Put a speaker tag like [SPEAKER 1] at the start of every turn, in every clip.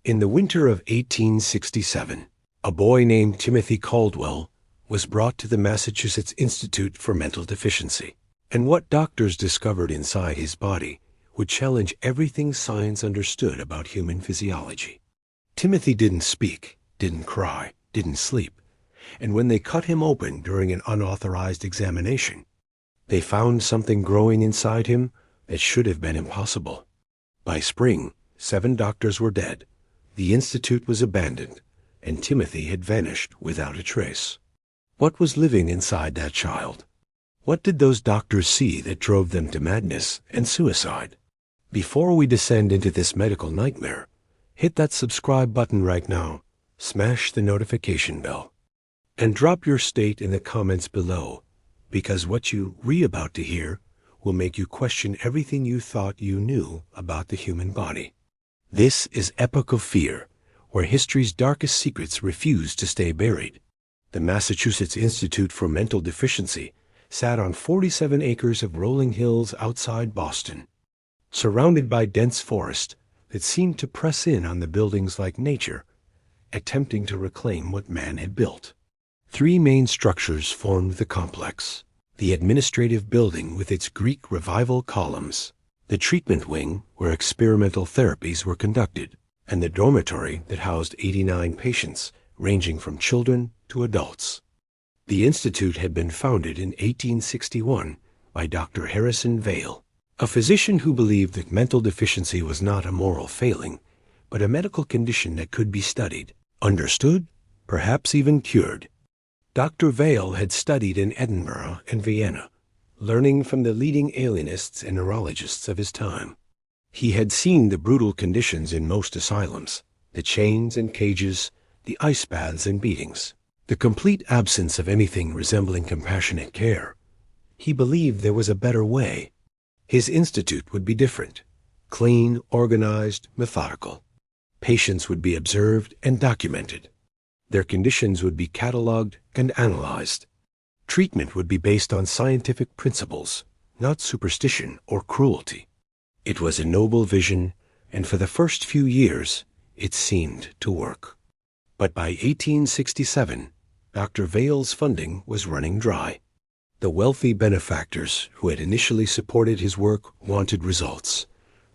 [SPEAKER 1] In the winter of 1867, a boy named Timothy Caldwell was brought to the Massachusetts Institute for Mental Deficiency, and what doctors discovered inside his body would challenge everything science understood about human physiology. Timothy didn't speak, didn't cry, didn't sleep, and when they cut him open during an unauthorized examination, they found something growing inside him that should have been impossible. By spring, 7 doctors were dead, the institute was abandoned, and Timothy had vanished without a trace. What was living inside that child? What did those doctors see that drove them to madness and suicide? Before we descend into this medical nightmare, hit that subscribe button right now, smash the notification bell, and drop your state in the comments below, because what you about to hear will make you question everything you thought you knew about the human body. This is Epoch of Fear, where history's darkest secrets refuse to stay buried. The Massachusetts Institute for Mental Deficiency sat on 47 acres of rolling hills outside Boston, surrounded by dense forest that seemed to press in on the buildings like nature, attempting to reclaim what man had built. 3 main structures formed the complex: the administrative building with its Greek revival columns, the treatment wing where experimental therapies were conducted, and the dormitory that housed 89 patients ranging from children to adults. The institute had been founded in 1861 by Dr. Harrison Vail, a physician who believed that mental deficiency was not a moral failing, but a medical condition that could be studied, understood, perhaps even cured. Dr. Vail had studied in Edinburgh and Vienna, learning from the leading alienists and neurologists of his time. He had seen the brutal conditions in most asylums, the chains and cages, the ice baths and beatings, the complete absence of anything resembling compassionate care. He believed there was a better way. His institute would be different, clean, organized, methodical. Patients would be observed and documented. Their conditions would be cataloged and analyzed. Treatment would be based on scientific principles, not superstition or cruelty. It was a noble vision, and for the first few years, it seemed to work. But by 1867, Dr. Vail's funding was running dry. The wealthy benefactors who had initially supported his work wanted results,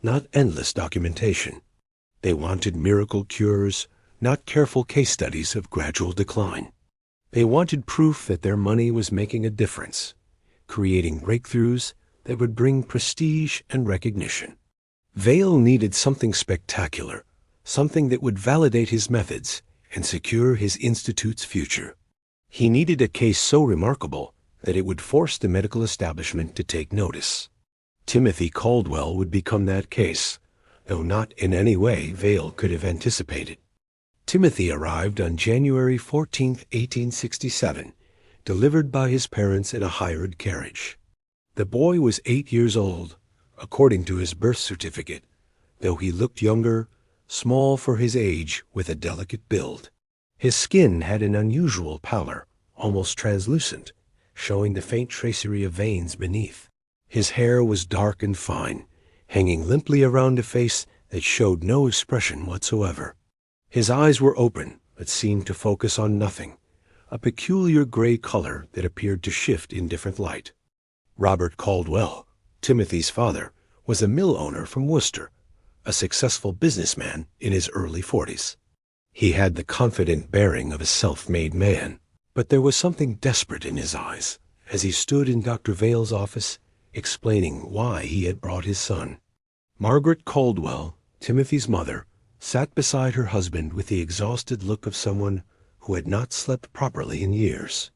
[SPEAKER 1] not endless documentation. They wanted miracle cures, not careful case studies of gradual decline. They wanted proof that their money was making a difference, creating breakthroughs that would bring prestige and recognition. Vail needed something spectacular, something that would validate his methods and secure his institute's future. He needed a case so remarkable that it would force the medical establishment to take notice. Timothy Caldwell would become that case, though not in any way Vail could have anticipated. Timothy arrived on January 14, 1867, delivered by his parents in a hired carriage. The boy was 8 years old, according to his birth certificate, though he looked younger, small for his age with a delicate build. His skin had an unusual pallor, almost translucent, showing the faint tracery of veins beneath. His hair was dark and fine, hanging limply around a face that showed no expression whatsoever. His eyes were open, but seemed to focus on nothing, a peculiar gray color that appeared to shift in different light. Robert Caldwell, Timothy's father, was a mill owner from Worcester, a successful businessman in his early 40s. He had the confident bearing of a self-made man, but there was something desperate in his eyes as he stood in Dr. Vail's office explaining why he had brought his son. Margaret Caldwell, Timothy's mother, sat beside her husband with the exhausted look of someone who had not slept properly in years.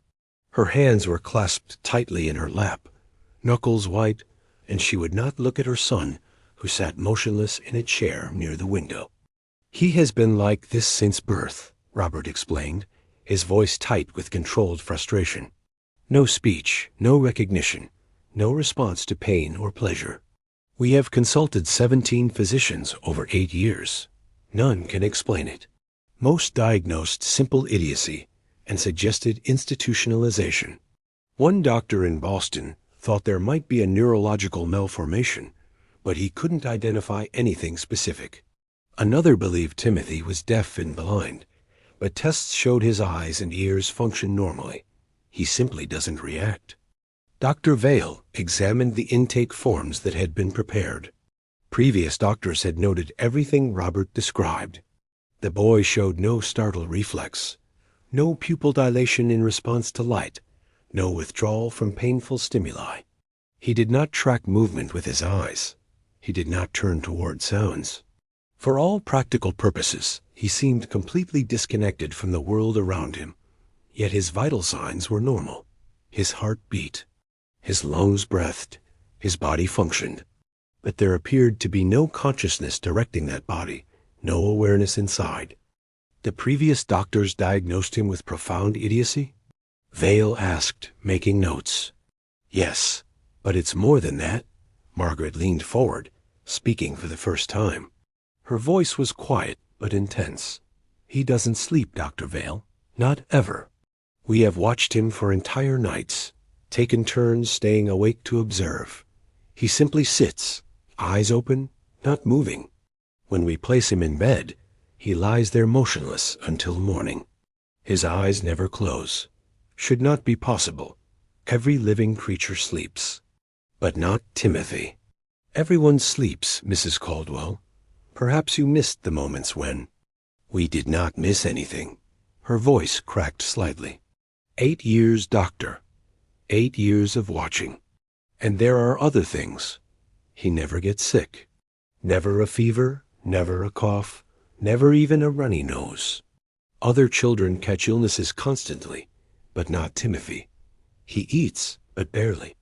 [SPEAKER 1] Her hands were clasped tightly in her lap, knuckles white, and she would not look at her son, who sat motionless in a chair near the window. "He has been like this since birth," Robert explained, his voice tight with controlled frustration. "No speech, no recognition, no response to pain or pleasure. We have consulted 17 physicians over 8 years. None can explain it. Most diagnosed simple idiocy and suggested institutionalization. One doctor in Boston thought there might be a neurological malformation, but he couldn't identify anything specific. Another believed Timothy was deaf and blind, but tests showed his eyes and ears function normally. He simply doesn't react. Dr. Vale examined the intake forms that had been prepared. Previous doctors had noted everything Robert described. The boy showed no startle reflex, no pupil dilation in response to light, no withdrawal from painful stimuli. He did not track movement with his eyes. He did not turn toward sounds. For all practical purposes, he seemed completely disconnected from the world around him. Yet his vital signs were normal. His heart beat. His lungs breathed. His body functioned. But there appeared to be no consciousness directing that body, no awareness inside. The previous doctors diagnosed him with profound idiocy? Vale asked, making notes. Yes, but it's more than that. Margaret leaned forward, speaking for the first time. Her voice was quiet but intense. He doesn't sleep, Dr. Vale. Not ever. We have watched him for entire nights, taken turns staying awake to observe. He simply sits, eyes open, not moving. When we place him in bed, he lies there motionless until morning. His eyes never close. Should not be possible. Every living creature sleeps. But not Timothy. Everyone sleeps, Mrs. Caldwell. Perhaps you missed the moments when. We did not miss anything. Her voice cracked slightly. 8 years, doctor. 8 years of watching. And there are other things. He never gets sick. Never a fever, never a cough, never even a runny nose. Other children catch illnesses constantly, but not Timothy. He eats, but barely.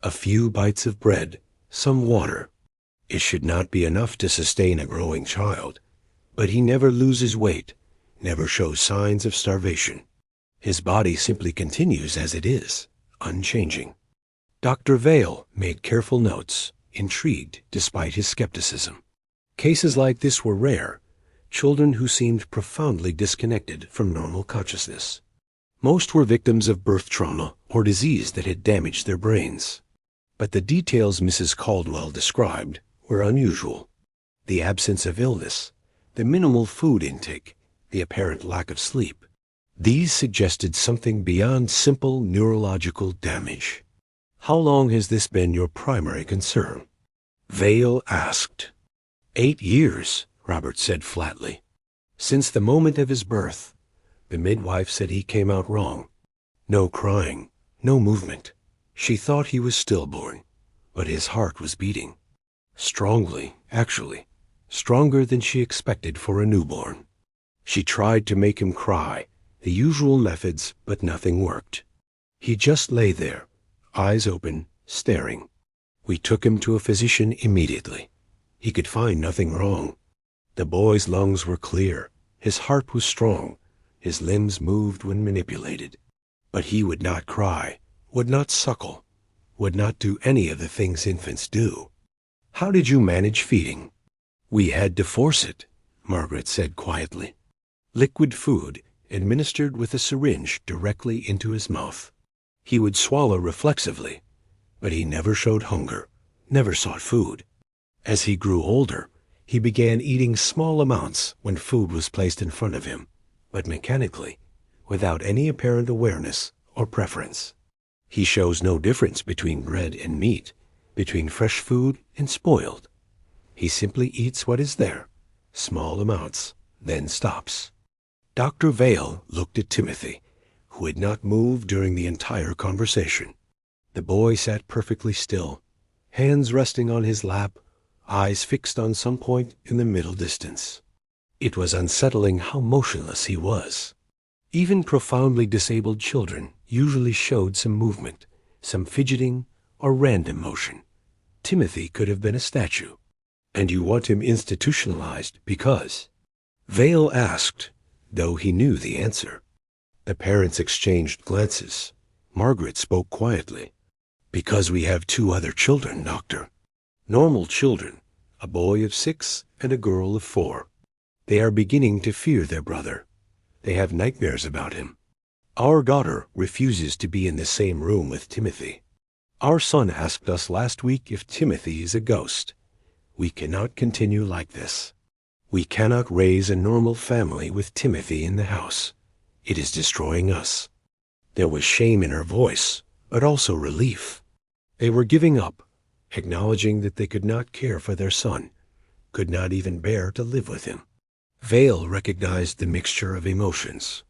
[SPEAKER 1] A few bites of bread, some water. It should not be enough to sustain a growing child, but he never loses weight, never shows signs of starvation. His body simply continues as it is, unchanging. Dr. Vale made careful notes, intrigued despite his skepticism. Cases like this were rare, children who seemed profoundly disconnected from normal consciousness. Most were victims of birth trauma or disease that had damaged their brains. But the details Mrs. Caldwell described were unusual. The absence of illness, the minimal food intake, the apparent lack of sleep. These suggested something beyond simple neurological damage. How long has this been your primary concern? Vale asked. 8 years, Robert said flatly. Since the moment of his birth. The midwife said he came out wrong. No crying, no movement. She thought he was stillborn, but his heart was beating. Strongly, actually. Stronger than she expected for a newborn. She tried to make him cry, the usual methods, but nothing worked. He just lay there, eyes open, staring. We took him to a physician immediately. He could find nothing wrong. The boy's lungs were clear. His heart was strong. His limbs moved when manipulated. But he would not cry, would not suckle, would not do any of the things infants do. How did you manage feeding? We had to force it, Margaret said quietly. Liquid food administered with a syringe directly into his mouth. He would swallow reflexively, but he never showed hunger, never sought food. As he grew older, he began eating small amounts when food was placed in front of him, but mechanically, without any apparent awareness or preference. He shows no difference between bread and meat, between fresh food and spoiled. He simply eats what is there, small amounts, then stops. Dr. Vale looked at Timothy, who had not moved during the entire conversation. The boy sat perfectly still, hands resting on his lap, eyes fixed on some point in the middle distance. It was unsettling how motionless he was. Even profoundly disabled children usually showed some movement, some fidgeting or random motion. Timothy could have been a statue. And you want him institutionalized because? Vale asked, though he knew the answer. The parents exchanged glances. Margaret spoke quietly. Because we have 2 other children, doctor. Normal children, a boy of 6 and a girl of 4. They are beginning to fear their brother. They have nightmares about him. Our daughter refuses to be in the same room with Timothy. Our son asked us last week if Timothy is a ghost. We cannot continue like this. We cannot raise a normal family with Timothy in the house. It is destroying us. There was shame in her voice, but also relief. They were giving up, acknowledging that they could not care for their son, could not even bear to live with him. Vale recognized the mixture of emotions.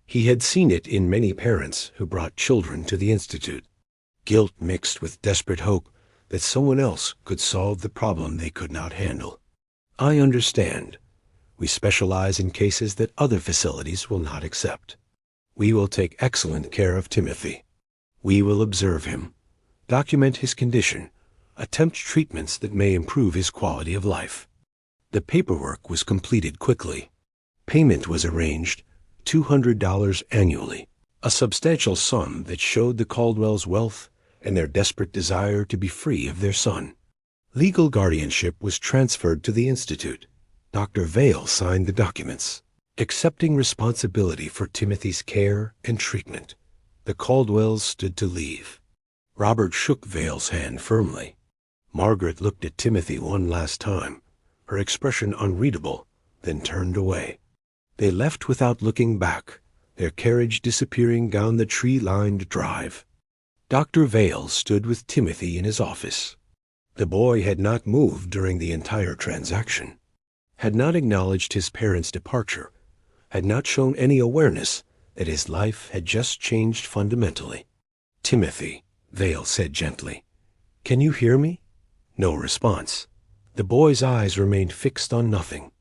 [SPEAKER 1] He had seen it in many parents who brought children to the Institute. Guilt mixed with desperate hope that someone else could solve the problem they could not handle. I understand. We specialize in cases that other facilities will not accept. We will take excellent care of Timothy. We will observe him, document his condition, attempt treatments that may improve his quality of life. The paperwork was completed quickly. Payment was arranged, $200 annually, a substantial sum that showed the Caldwells' wealth and their desperate desire to be free of their son. Legal guardianship was transferred to the Institute. Dr. Vale signed the documents, accepting responsibility for Timothy's care and treatment. The Caldwells stood to leave. Robert shook Vale's hand firmly. Margaret looked at Timothy one last time, her expression unreadable, then turned away. They left without looking back, their carriage disappearing down the tree-lined drive. Dr. Vale stood with Timothy in his office. The boy had not moved during the entire transaction, had not acknowledged his parents' departure, had not shown any awareness that his life had just changed fundamentally. "Timothy," Vale said gently, "can you hear me?" No response. The boy's eyes remained fixed on nothing.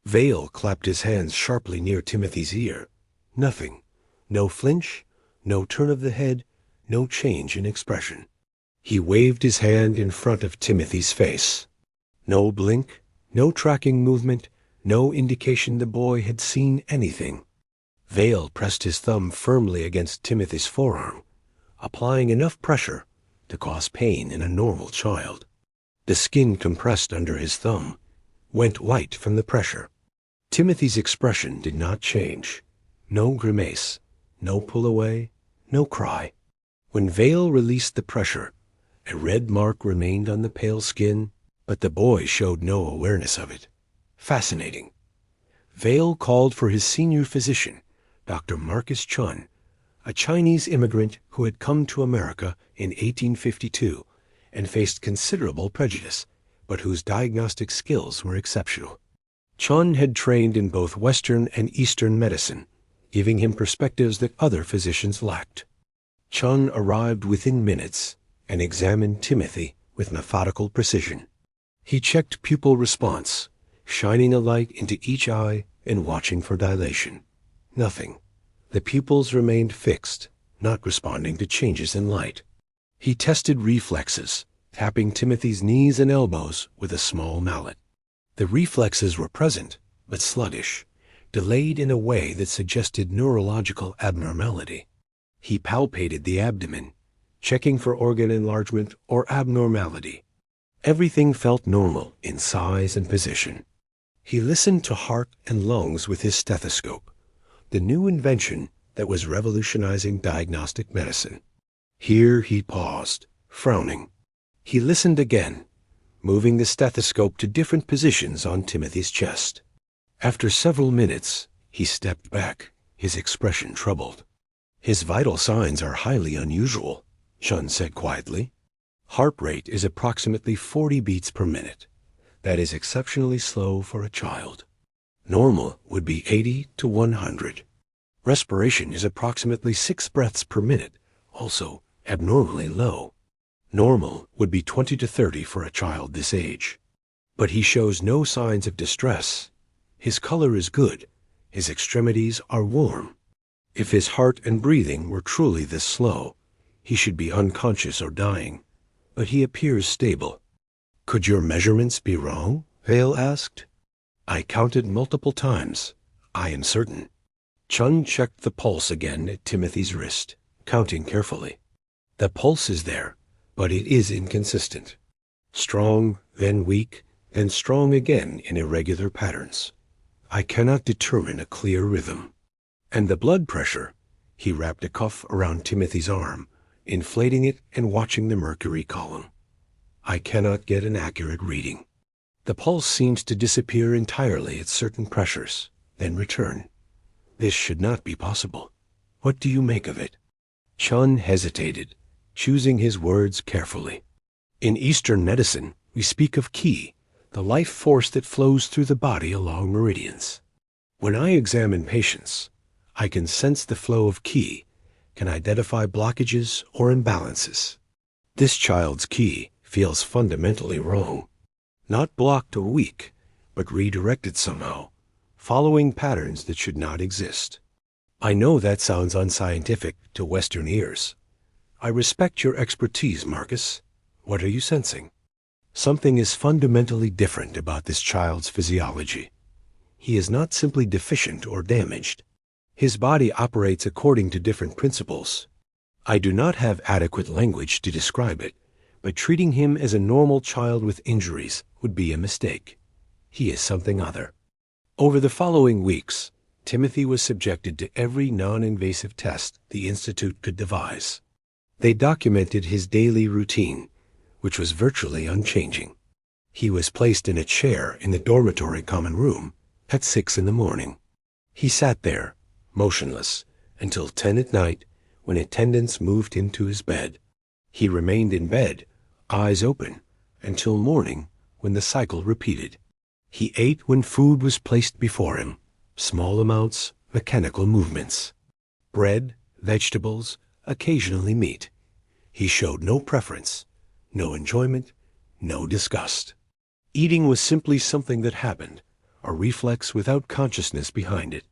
[SPEAKER 1] Vale clapped his hands sharply near Timothy's ear. Nothing. No flinch, no turn of the head, no change in expression. He waved his hand in front of Timothy's face. No blink, no tracking movement, no indication the boy had seen anything. Vale pressed his thumb firmly against Timothy's forearm, applying enough pressure to cause pain in a normal child. The skin compressed under his thumb, went white from the pressure. Timothy's expression did not change. No grimace, no pull away, no cry. When Vale released the pressure, a red mark remained on the pale skin, but the boy showed no awareness of it. Fascinating. Vale called for his senior physician, Dr. Marcus Chun, a Chinese immigrant who had come to America in 1852 and faced considerable prejudice, but whose diagnostic skills were exceptional. Chun had trained in both Western and Eastern medicine, giving him perspectives that other physicians lacked. Chun arrived within minutes and examined Timothy with methodical precision. He checked pupil response, shining a light into each eye and watching for dilation. Nothing. The pupils remained fixed, not responding to changes in light. He tested reflexes, tapping Timothy's knees and elbows with a small mallet. The reflexes were present, but sluggish, delayed in a way that suggested neurological abnormality. He palpated the abdomen, checking for organ enlargement or abnormality. Everything felt normal in size and position. He listened to heart and lungs with his stethoscope, the new invention that was revolutionizing diagnostic medicine. Here he paused, frowning. He listened again, moving the stethoscope to different positions on Timothy's chest. After several minutes, he stepped back, his expression troubled. "His vital signs are highly unusual," Chun said quietly. "Heart rate is approximately 40 beats per minute. That is exceptionally slow for a child. Normal would be 80 to 100. Respiration is approximately 6 breaths per minute, also abnormally low. Normal would be 20 to 30 for a child this age. But he shows no signs of distress. His color is good. His extremities are warm. If his heart and breathing were truly this slow, he should be unconscious or dying. But he appears stable." "Could your measurements be wrong?" Vale asked. "I counted multiple times. I am certain." Chun checked the pulse again at Timothy's wrist, counting carefully. "The pulse is there, but it is inconsistent. Strong, then weak, then strong again in irregular patterns. I cannot determine a clear rhythm. And the blood pressure," he wrapped a cuff around Timothy's arm, inflating it and watching the mercury column. "I cannot get an accurate reading." The pulse seems to disappear entirely at certain pressures, then return. This should not be possible. What do you make of it? Chun hesitated, choosing his words carefully. In Eastern medicine, we speak of qi, the life force that flows through the body along meridians. When I examine patients, I can sense the flow of qi, can identify blockages or imbalances. This child's qi feels fundamentally wrong. Not blocked or weak, but redirected somehow, following patterns that should not exist. I know that sounds unscientific to Western ears. I respect your expertise, Marcus. What are you sensing? Something is fundamentally different about this child's physiology. He is not simply deficient or damaged. His body operates according to different principles. I do not have adequate language to describe it, but treating him as a normal child with injuries would be a mistake. He is something other. Over the following weeks, Timothy was subjected to every non-invasive test the Institute could devise. They documented his daily routine, which was virtually unchanging. He was placed in a chair in the dormitory common room at 6 a.m. He sat there, motionless, until 10 at night, when attendants moved him to his bed. He remained in bed, eyes open, until morning, when the cycle repeated. He ate when food was placed before him, small amounts, mechanical movements. Bread, vegetables, occasionally meat. He showed no preference, no enjoyment, no disgust. Eating was simply something that happened, a reflex without consciousness behind it.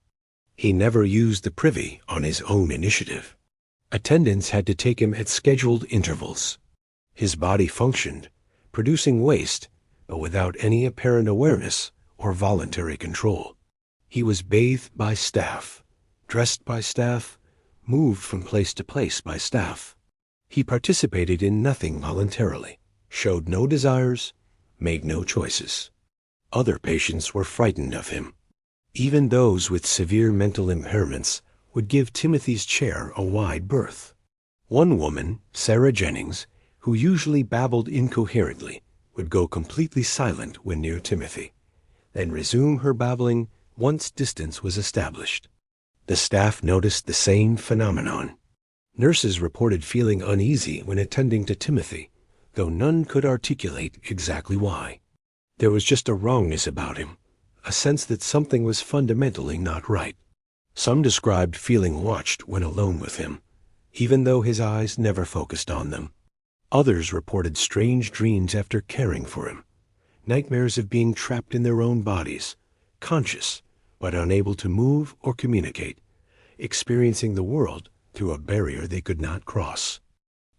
[SPEAKER 1] He never used the privy on his own initiative. Attendants had to take him at scheduled intervals. His body functioned, producing waste, but without any apparent awareness or voluntary control. He was bathed by staff, dressed by staff, moved from place to place by staff. He participated in nothing voluntarily, showed no desires, made no choices. Other patients were frightened of him. Even those with severe mental impairments would give Timothy's chair a wide berth. One woman, Sarah Jennings, who usually babbled incoherently, would go completely silent when near Timothy, then resume her babbling once distance was established. The staff noticed the same phenomenon. Nurses reported feeling uneasy when attending to Timothy, though none could articulate exactly why. There was just a wrongness about him, a sense that something was fundamentally not right. Some described feeling watched when alone with him, even though his eyes never focused on them. Others reported strange dreams after caring for him, nightmares of being trapped in their own bodies, conscious but unable to move or communicate, experiencing the world through a barrier they could not cross.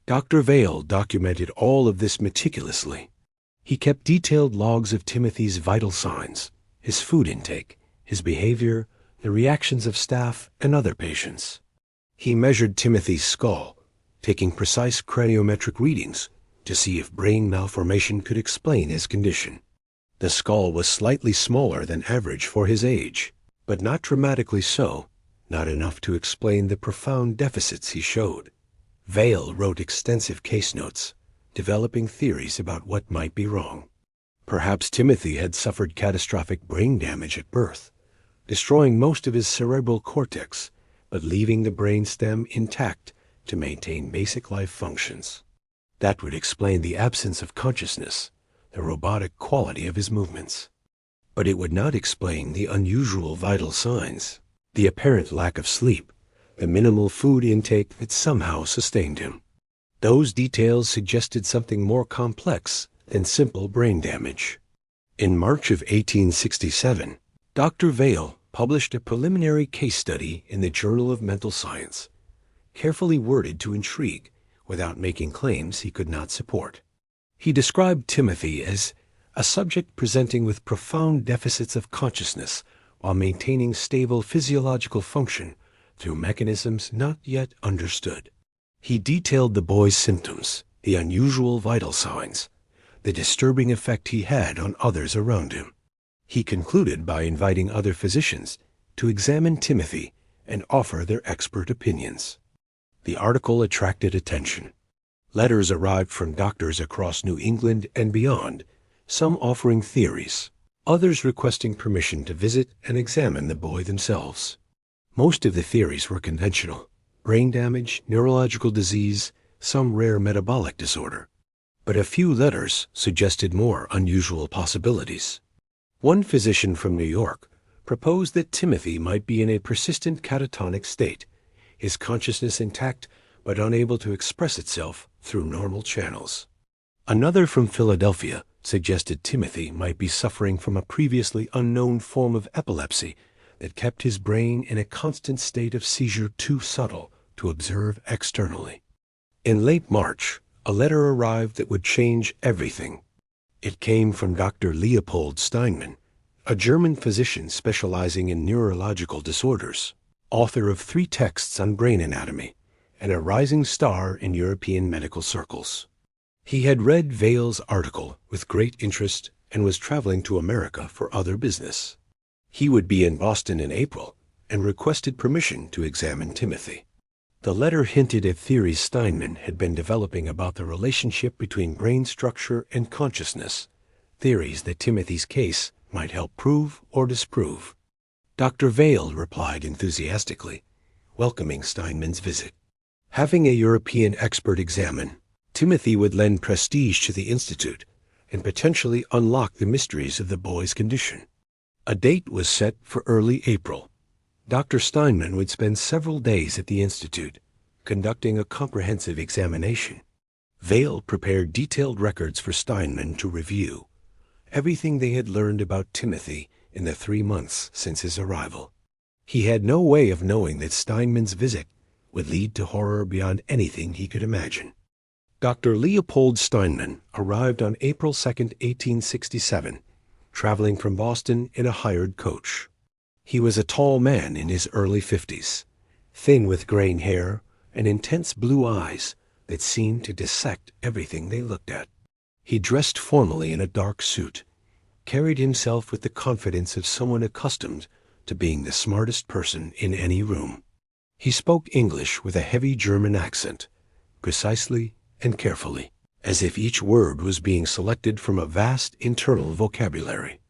[SPEAKER 1] Dr. Vale documented all of this meticulously. He kept detailed logs of Timothy's vital signs, his food intake, his behavior, the reactions of staff and other patients. He measured Timothy's skull, taking precise craniometric readings to see if brain malformation could explain his condition. The skull was slightly smaller than average for his age, but not dramatically so, not enough to explain the profound deficits he showed. Vale wrote extensive case notes, developing theories about what might be wrong. Perhaps Timothy had suffered catastrophic brain damage at birth, destroying most of his cerebral cortex, but leaving the brainstem intact to maintain basic life functions. That would explain the absence of consciousness, the robotic quality of his movements. But it would not explain the unusual vital signs, the apparent lack of sleep, the minimal food intake that somehow sustained him. Those details suggested something more complex than simple brain damage. In March of 1867, Dr. Vale published a preliminary case study in the Journal of Mental Science, carefully worded to intrigue without making claims he could not support. He described Timothy as a subject presenting with profound deficits of consciousness while maintaining stable physiological function through mechanisms not yet understood. He detailed the boy's symptoms, the unusual vital signs, the disturbing effect he had on others around him. He concluded by inviting other physicians to examine Timothy and offer their expert opinions. The article attracted attention. Letters arrived from doctors across New England and beyond, some offering theories, others requesting permission to visit and examine the boy themselves. Most of the theories were conventional: brain damage, neurological disease, some rare metabolic disorder. But a few letters suggested more unusual possibilities. One physician from New York proposed that Timothy might be in a persistent catatonic state, his consciousness intact but unable to express itself through normal channels. Another from Philadelphia suggested Timothy might be suffering from a previously unknown form of epilepsy that kept his brain in a constant state of seizure too subtle to observe externally. In late March, a letter arrived that would change everything. It came from Dr. Leopold Steinmann, a German physician specializing in neurological disorders, author of 3 texts on brain anatomy, and a rising star in European medical circles. He had read Vail's article with great interest and was traveling to America for other business. He would be in Boston in April and requested permission to examine Timothy. The letter hinted at theories Steinmann had been developing about the relationship between brain structure and consciousness, theories that Timothy's case might help prove or disprove. Dr. Vail replied enthusiastically, welcoming Steinmann's visit. Having a European expert examine, Timothy would lend prestige to the Institute and potentially unlock the mysteries of the boy's condition. A date was set for early April. Dr. Steinmann would spend several days at the Institute, conducting a comprehensive examination. Vail prepared detailed records for Steinmann to review, everything they had learned about Timothy in the 3 months since his arrival. He had no way of knowing that Steinmann's visit would lead to horror beyond anything he could imagine. Dr. Leopold Steinmann arrived on April 2, 1867, traveling from Boston in a hired coach. He was a tall man in his early 50s, thin with graying hair and intense blue eyes that seemed to dissect everything they looked at. He dressed formally in a dark suit, carried himself with the confidence of someone accustomed to being the smartest person in any room. He spoke English with a heavy German accent, precisely and carefully, as if each word was being selected from a vast internal vocabulary.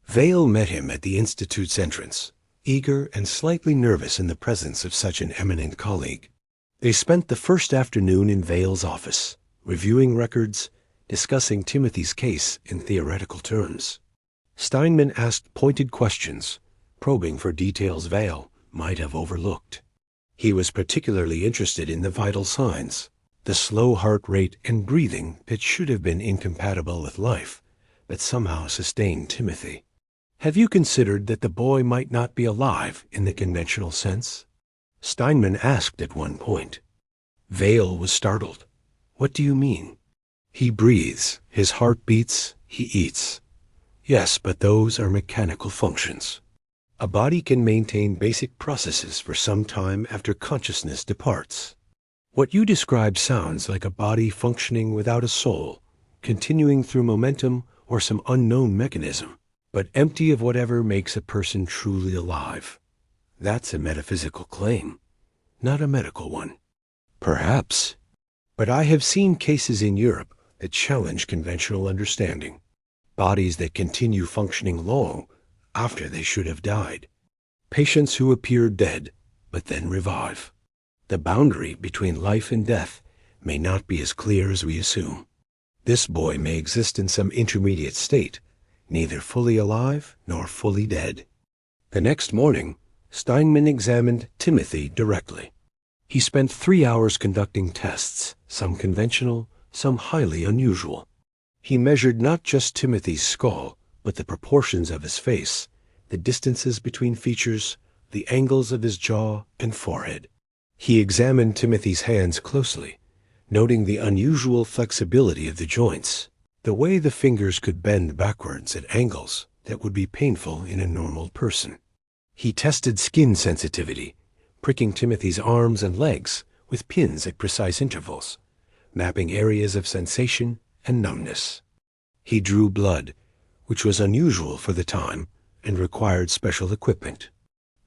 [SPEAKER 1] Vail met him at the Institute's entrance, eager and slightly nervous in the presence of such an eminent colleague. They spent the first afternoon in Vail's office, reviewing records, discussing Timothy's case in theoretical terms. Steinmann asked pointed questions, probing for details Vail might have overlooked. He was particularly interested in the vital signs, the slow heart rate and breathing that should have been incompatible with life, but somehow sustained Timothy. Have you considered that the boy might not be alive in the conventional sense? Steinmann asked at one point. Vail was startled. What do you mean? He breathes, his heart beats, he eats. Yes, but those are mechanical functions. A body can maintain basic processes for some time after consciousness departs. What you describe sounds like a body functioning without a soul, continuing through momentum or some unknown mechanism, but empty of whatever makes a person truly alive. That's a metaphysical claim, not a medical one. Perhaps. But I have seen cases in Europe that challenge conventional understanding. Bodies that continue functioning long after they should have died. Patients who appear dead, but then revive. The boundary between life and death may not be as clear as we assume. This boy may exist in some intermediate state, neither fully alive nor fully dead. The next morning, Steinmann examined Timothy directly. He spent 3 hours conducting tests, some conventional, some highly unusual. He measured not just Timothy's skull, but the proportions of his face, the distances between features, the angles of his jaw and forehead. He examined Timothy's hands closely, noting the unusual flexibility of the joints, the way the fingers could bend backwards at angles that would be painful in a normal person. He tested skin sensitivity, pricking Timothy's arms and legs with pins at precise intervals, mapping areas of sensation and numbness. He drew blood, which was unusual for the time and required special equipment.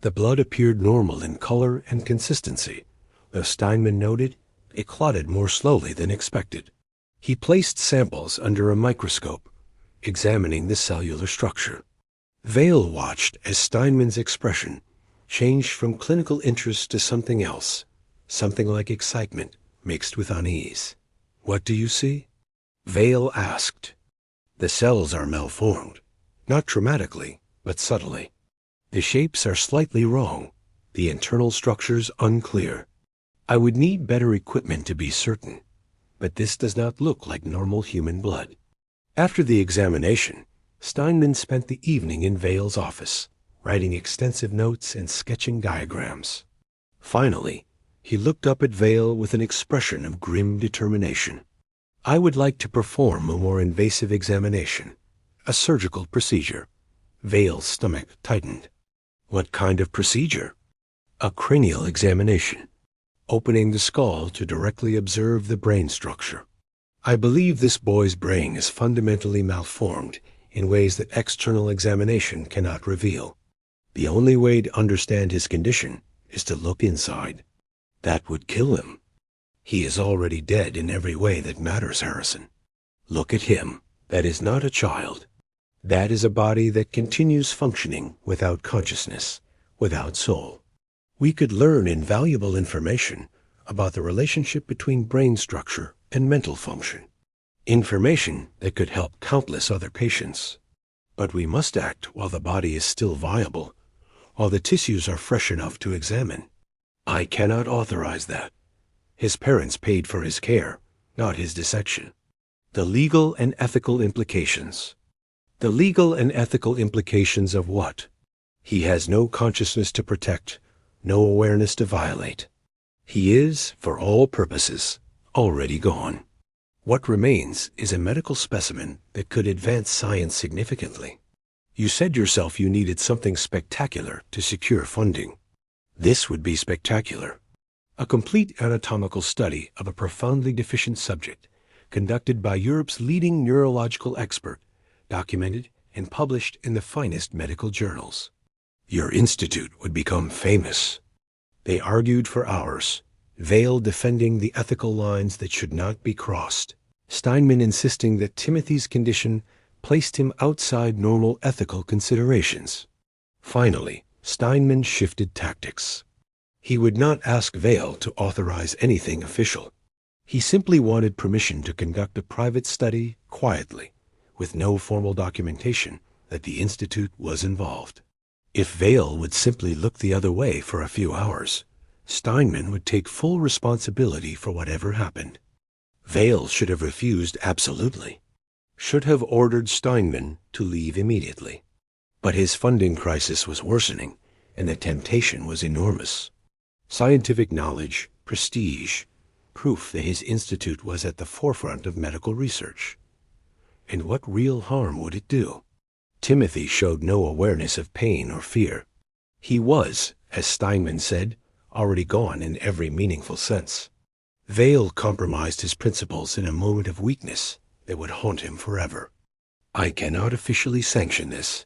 [SPEAKER 1] The blood appeared normal in color and consistency, though Steinmann noted it clotted more slowly than expected. He placed samples under a microscope, examining the cellular structure. Vail watched as Steinman's expression changed from clinical interest to something else, something like excitement mixed with unease. "What do you see?" Vail asked. "The cells are malformed, not dramatically, but subtly. The shapes are slightly wrong, the internal structures unclear. I would need better equipment to be certain, but this does not look like normal human blood." After the examination, Steinman spent the evening in Vail's office, writing extensive notes and sketching diagrams. Finally, he looked up at Vail with an expression of grim determination. "I would like to perform a more invasive examination, a surgical procedure." Vail's stomach tightened. "What kind of procedure?" "A cranial examination, opening the skull to directly observe the brain structure. I believe this boy's brain is fundamentally malformed in ways that external examination cannot reveal. The only way to understand his condition is to look inside." "That would kill him." "He is already dead in every way that matters, Harrison. Look at him. That is not a child. That is a body that continues functioning without consciousness, without soul. We could learn invaluable information about the relationship between brain structure and mental function, information that could help countless other patients. But we must act while the body is still viable, while the tissues are fresh enough to examine. I cannot authorize that. His parents paid for his care, not his dissection." The legal and ethical implications. The legal and ethical implications of what? He has no consciousness to protect, no awareness to violate. He is, for all purposes, already gone. What remains is a medical specimen that could advance science significantly. You said yourself you needed something spectacular to secure funding. This would be spectacular. A complete anatomical study of a profoundly deficient subject, conducted by Europe's leading neurological expert, documented and published in the finest medical journals. Your institute would become famous. They argued for hours, Vail defending the ethical lines that should not be crossed, Steinman insisting that Timothy's condition placed him outside normal ethical considerations. Finally, Steinman shifted tactics. He would not ask Vail to authorize anything official. He simply wanted permission to conduct a private study quietly, with no formal documentation that the Institute was involved. If Vail would simply look the other way for a few hours, Steinman would take full responsibility for whatever happened. Vail should have refused absolutely, should have ordered Steinman to leave immediately. But his funding crisis was worsening, and the temptation was enormous. Scientific knowledge, prestige, proof that his institute was at the forefront of medical research. And what real harm would it do? Timothy showed no awareness of pain or fear. He was, as Steinman said, already gone in every meaningful sense. Vail compromised his principles in a moment of weakness that would haunt him forever. "I cannot officially sanction this,"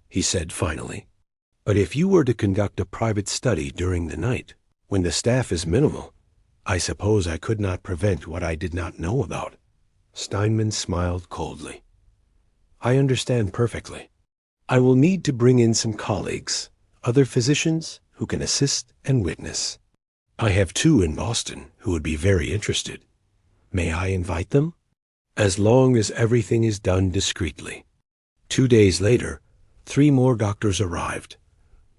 [SPEAKER 1] he said finally. "But if you were to conduct a private study during the night, when the staff is minimal, I suppose I could not prevent what I did not know about." Steinman smiled coldly. "I understand perfectly. I will need to bring in some colleagues, other physicians who can assist and witness. I have 2 in Boston who would be very interested. May I invite them? As long as everything is done discreetly." 2 days later, 3 more doctors arrived.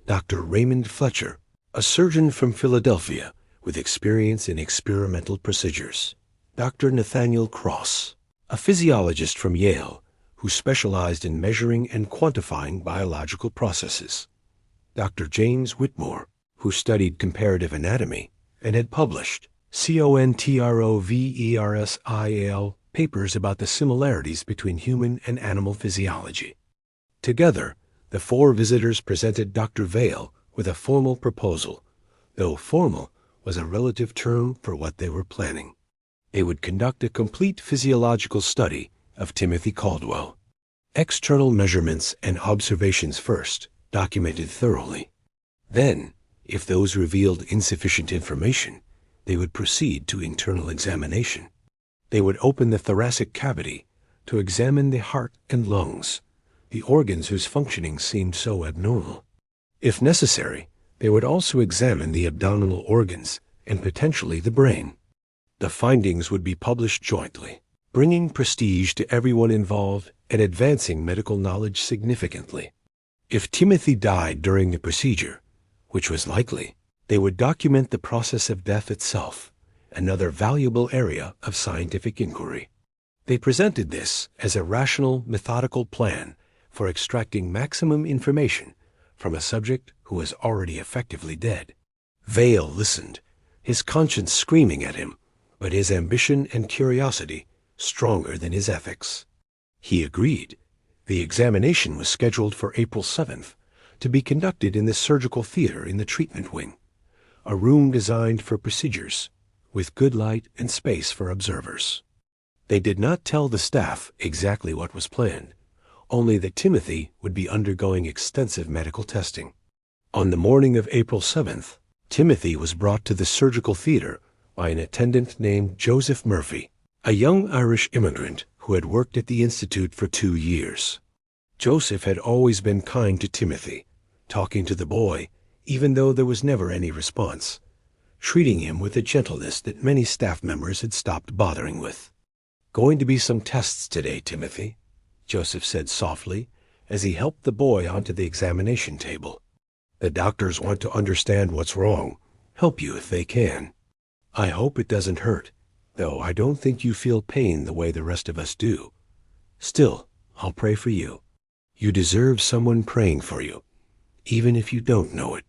[SPEAKER 1] Dr. Raymond Fletcher, a surgeon from Philadelphia with experience in experimental procedures. Dr. Nathaniel Cross, a physiologist from Yale who specialized in measuring and quantifying biological processes. Dr. James Whitmore, who studied comparative anatomy and had published CONTROVERSIAL papers about the similarities between human and animal physiology. Together, the 4 visitors presented Dr. Vail with a formal proposal, though formal was a relative term for what they were planning. They would conduct a complete physiological study of Timothy Caldwell. External measurements and observations first, documented thoroughly. Then, if those revealed insufficient information, they would proceed to internal examination. They would open the thoracic cavity, to examine the heart and lungs, the organs whose functioning seemed so abnormal. If necessary, they would also examine the abdominal organs and potentially the brain. The findings would be published jointly, bringing prestige to everyone involved and advancing medical knowledge significantly. If Timothy died during the procedure, which was likely, they would document the process of death itself, another valuable area of scientific inquiry. They presented this as a rational, methodical plan for extracting maximum information from a subject who was already effectively dead. Vale listened, his conscience screaming at him, but his ambition and curiosity stronger than his ethics. He agreed. The examination was scheduled for April 7th to be conducted in the surgical theater in the treatment wing, a room designed for procedures, with good light and space for observers. They did not tell the staff exactly what was planned, only that Timothy would be undergoing extensive medical testing. On the morning of April 7th, Timothy was brought to the surgical theater by an attendant named Joseph Murphy, a young Irish immigrant who had worked at the Institute for 2 years. Joseph had always been kind to Timothy, talking to the boy even though there was never any response, treating him with a gentleness that many staff members had stopped bothering with. "Going to be some tests today, Timothy," Joseph said softly as he helped the boy onto the examination table. "The doctors want to understand what's wrong, help you if they can. I hope it doesn't hurt, though I don't think you feel pain the way the rest of us do. Still, I'll pray for you. You deserve someone praying for you, even if you don't know it."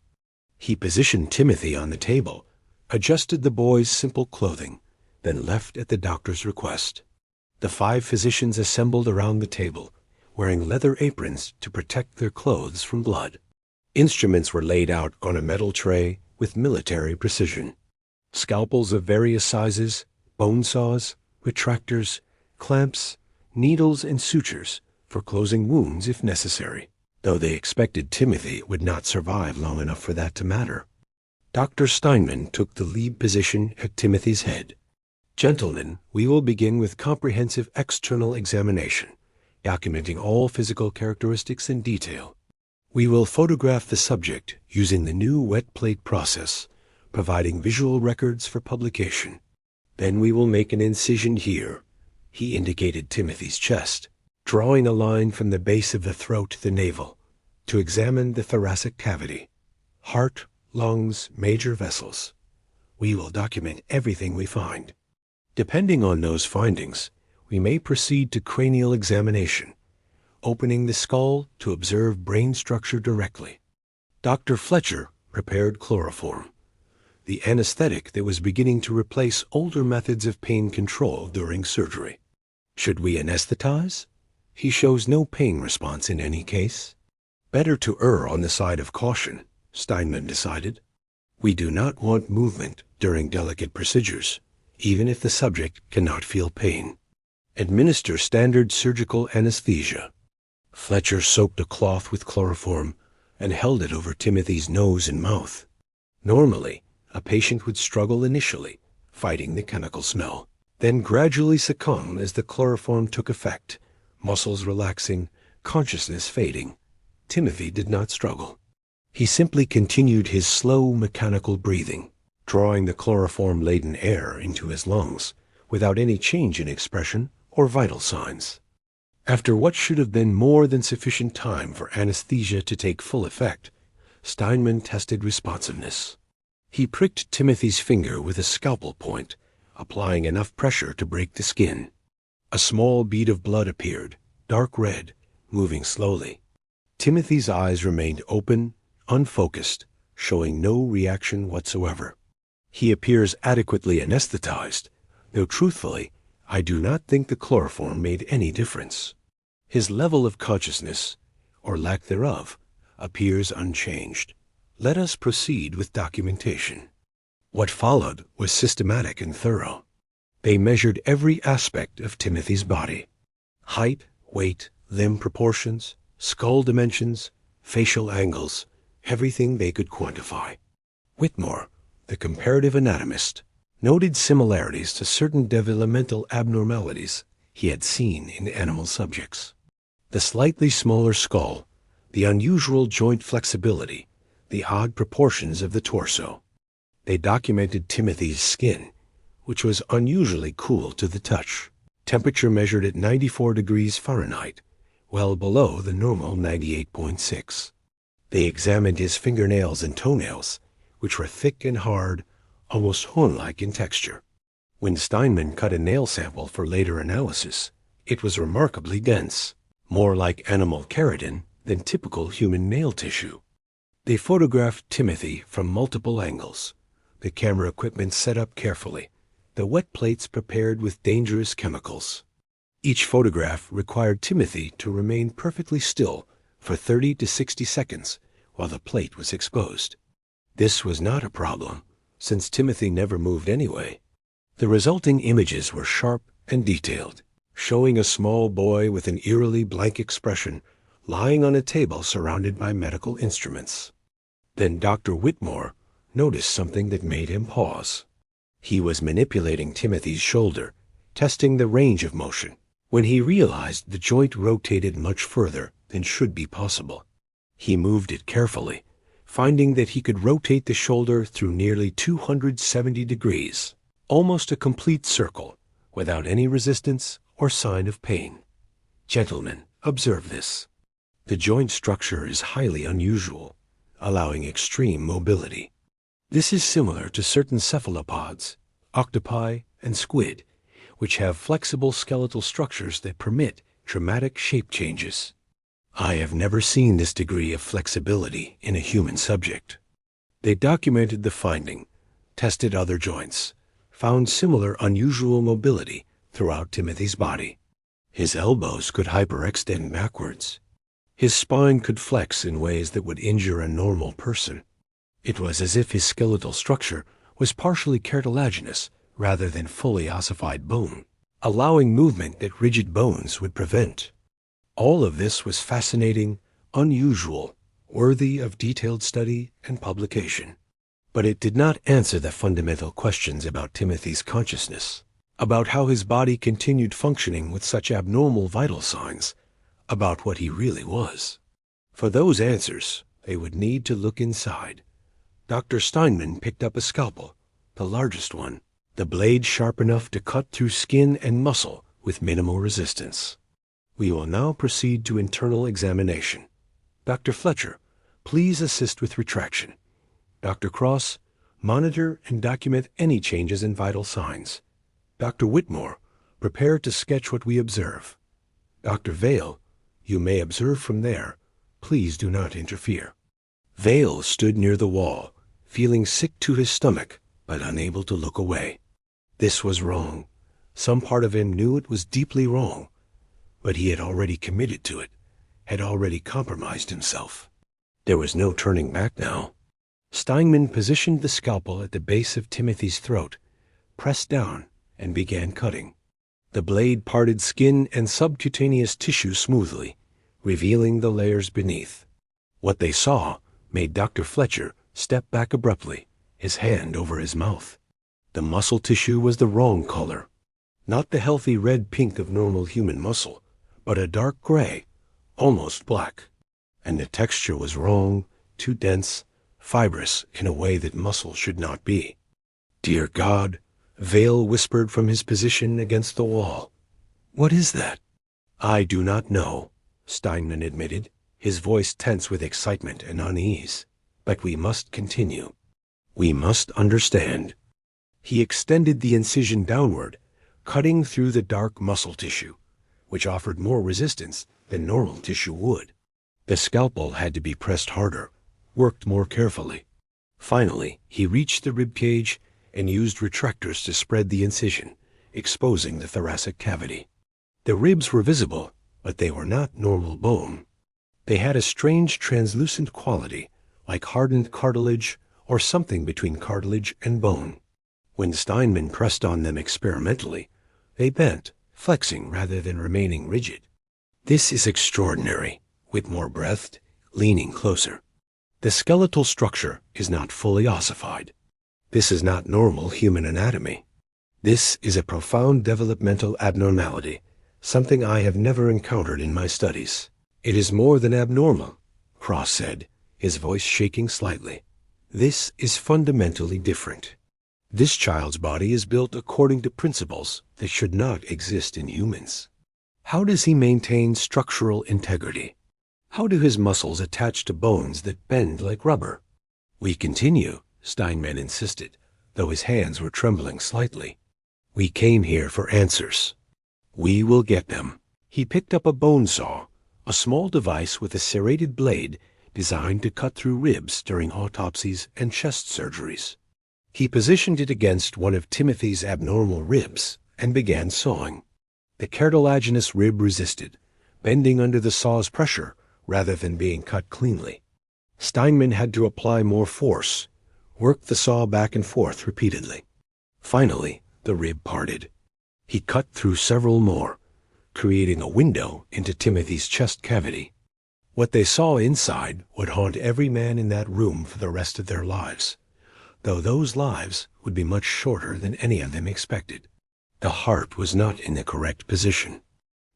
[SPEAKER 1] He positioned Timothy on the table, adjusted the boy's simple clothing, then left at the doctor's request. The 5 physicians assembled around the table, wearing leather aprons to protect their clothes from blood. Instruments were laid out on a metal tray with military precision. Scalpels of various sizes, bone saws, retractors, clamps, needles, and sutures for closing wounds if necessary, though they expected Timothy would not survive long enough for that to matter. Dr. Steinman took the lead position at Timothy's head. "Gentlemen, we will begin with comprehensive external examination, documenting all physical characteristics in detail. We will photograph the subject using the new wet plate process, providing visual records for publication. Then we will make an incision here," he indicated Timothy's chest, drawing a line from the base of the throat to the navel, to examine the thoracic cavity, heart, lungs, major vessels. We will document everything we find. Depending on those findings, we may proceed to cranial examination, opening the skull to observe brain structure directly. Dr. Fletcher prepared chloroform, the anesthetic that was beginning to replace older methods of pain control during surgery. Should we anesthetize? He shows no pain response in any case. Better to err on the side of caution, Steinman decided. We do not want movement during delicate procedures, even if the subject cannot feel pain. Administer standard surgical anesthesia. Fletcher soaked a cloth with chloroform and held it over Timothy's nose and mouth. Normally, a patient would struggle initially, fighting the chemical smell, then gradually succumb as the chloroform took effect, muscles relaxing, consciousness fading. Timothy did not struggle. He simply continued his slow mechanical breathing, drawing the chloroform-laden air into his lungs without any change in expression or vital signs. After what should have been more than sufficient time for anesthesia to take full effect, Steinman tested responsiveness. He pricked Timothy's finger with a scalpel point, applying enough pressure to break the skin. A small bead of blood appeared, dark red, moving slowly. Timothy's eyes remained open, unfocused, showing no reaction whatsoever. He appears adequately anesthetized, though truthfully, I do not think the chloroform made any difference. His level of consciousness, or lack thereof, appears unchanged. Let us proceed with documentation. What followed was systematic and thorough. They measured every aspect of Timothy's body: height, weight, limb proportions, skull dimensions, facial angles, everything they could quantify. Whitmore, the comparative anatomist, noted similarities to certain developmental abnormalities he had seen in animal subjects. The slightly smaller skull, the unusual joint flexibility, the odd proportions of the torso. They documented Timothy's skin, which was unusually cool to the touch, temperature measured at 94 degrees Fahrenheit, well below the normal 98.6. They examined his fingernails and toenails, which were thick and hard, almost horn-like in texture. When Steinman cut a nail sample for later analysis, it was remarkably dense, more like animal keratin than typical human nail tissue. They photographed Timothy from multiple angles, the camera equipment set up carefully, the wet plates prepared with dangerous chemicals. Each photograph required Timothy to remain perfectly still for 30 to 60 seconds while the plate was exposed. This was not a problem, since Timothy never moved anyway. The resulting images were sharp and detailed, showing a small boy with an eerily blank expression lying on a table surrounded by medical instruments. Then Dr. Whitmore noticed something that made him pause. He was manipulating Timothy's shoulder, testing the range of motion, when he realized the joint rotated much further than should be possible. He moved it carefully, finding that he could rotate the shoulder through nearly 270 degrees, almost a complete circle, without any resistance or sign of pain. Gentlemen, observe this. The joint structure is highly unusual, allowing extreme mobility. This is similar to certain cephalopods, octopi, and squid, which have flexible skeletal structures that permit dramatic shape changes. I have never seen this degree of flexibility in a human subject. They documented the finding, tested other joints, found similar unusual mobility throughout Timothy's body. His elbows could hyperextend backwards. His spine could flex in ways that would injure a normal person. It was as if his skeletal structure was partially cartilaginous rather than fully ossified bone, allowing movement that rigid bones would prevent. All of this was fascinating, unusual, worthy of detailed study and publication. But it did not answer the fundamental questions about Timothy's consciousness, about how his body continued functioning with such abnormal vital signs, about what he really was. For those answers, they would need to look inside. Dr. Steinman picked up a scalpel, the largest one, the blade sharp enough to cut through skin and muscle with minimal resistance. We will now proceed to internal examination. Dr. Fletcher, please assist with retraction. Dr. Cross, monitor and document any changes in vital signs. Dr. Whitmore, prepare to sketch what we observe. Dr. Vale, you may observe from there. Please do not interfere. Vale stood near the wall, feeling sick to his stomach, but unable to look away. This was wrong. Some part of him knew it was deeply wrong, but he had already committed to it, had already compromised himself. There was no turning back now. Steinman positioned the scalpel at the base of Timothy's throat, pressed down, and began cutting. The blade parted skin and subcutaneous tissue smoothly, revealing the layers beneath. What they saw made Dr. Fletcher step back abruptly, his hand over his mouth. The muscle tissue was the wrong color, not the healthy red-pink of normal human muscle, but a dark gray, almost black. And the texture was wrong, too dense, fibrous in a way that muscle should not be. Dear God, Vale whispered from his position against the wall. What is that? I do not know, Steinman admitted, his voice tense with excitement and unease. But we must continue. We must understand. He extended the incision downward, cutting through the dark muscle tissue, which offered more resistance than normal tissue would. The scalpel had to be pressed harder, worked more carefully. Finally, he reached the rib cage and used retractors to spread the incision, exposing the thoracic cavity. The ribs were visible, but they were not normal bone. They had a strange translucent quality, like hardened cartilage or something between cartilage and bone. When Steinman pressed on them experimentally, they bent, flexing rather than remaining rigid. This is extraordinary, Whitmore breathed, leaning closer. The skeletal structure is not fully ossified. This is not normal human anatomy. This is a profound developmental abnormality something I have never encountered in my studies. It is more than abnormal, Cross said, his voice shaking slightly. This is fundamentally different. This child's body is built according to principles that should not exist in humans. How does he maintain structural integrity? How do his muscles attach to bones that bend like rubber? We continue, Steinman insisted, though his hands were trembling slightly. We came here for answers. We will get them. He picked up a bone saw, a small device with a serrated blade designed to cut through ribs during autopsies and chest surgeries. He positioned it against one of Timothy's abnormal ribs and began sawing. The cartilaginous rib resisted, bending under the saw's pressure rather than being cut cleanly. Steinman had to apply more force, work the saw back and forth repeatedly. Finally, the rib parted. He cut through several more, creating a window into Timothy's chest cavity. What they saw inside would haunt every man in that room for the rest of their lives, though those lives would be much shorter than any of them expected. The heart was not in the correct position.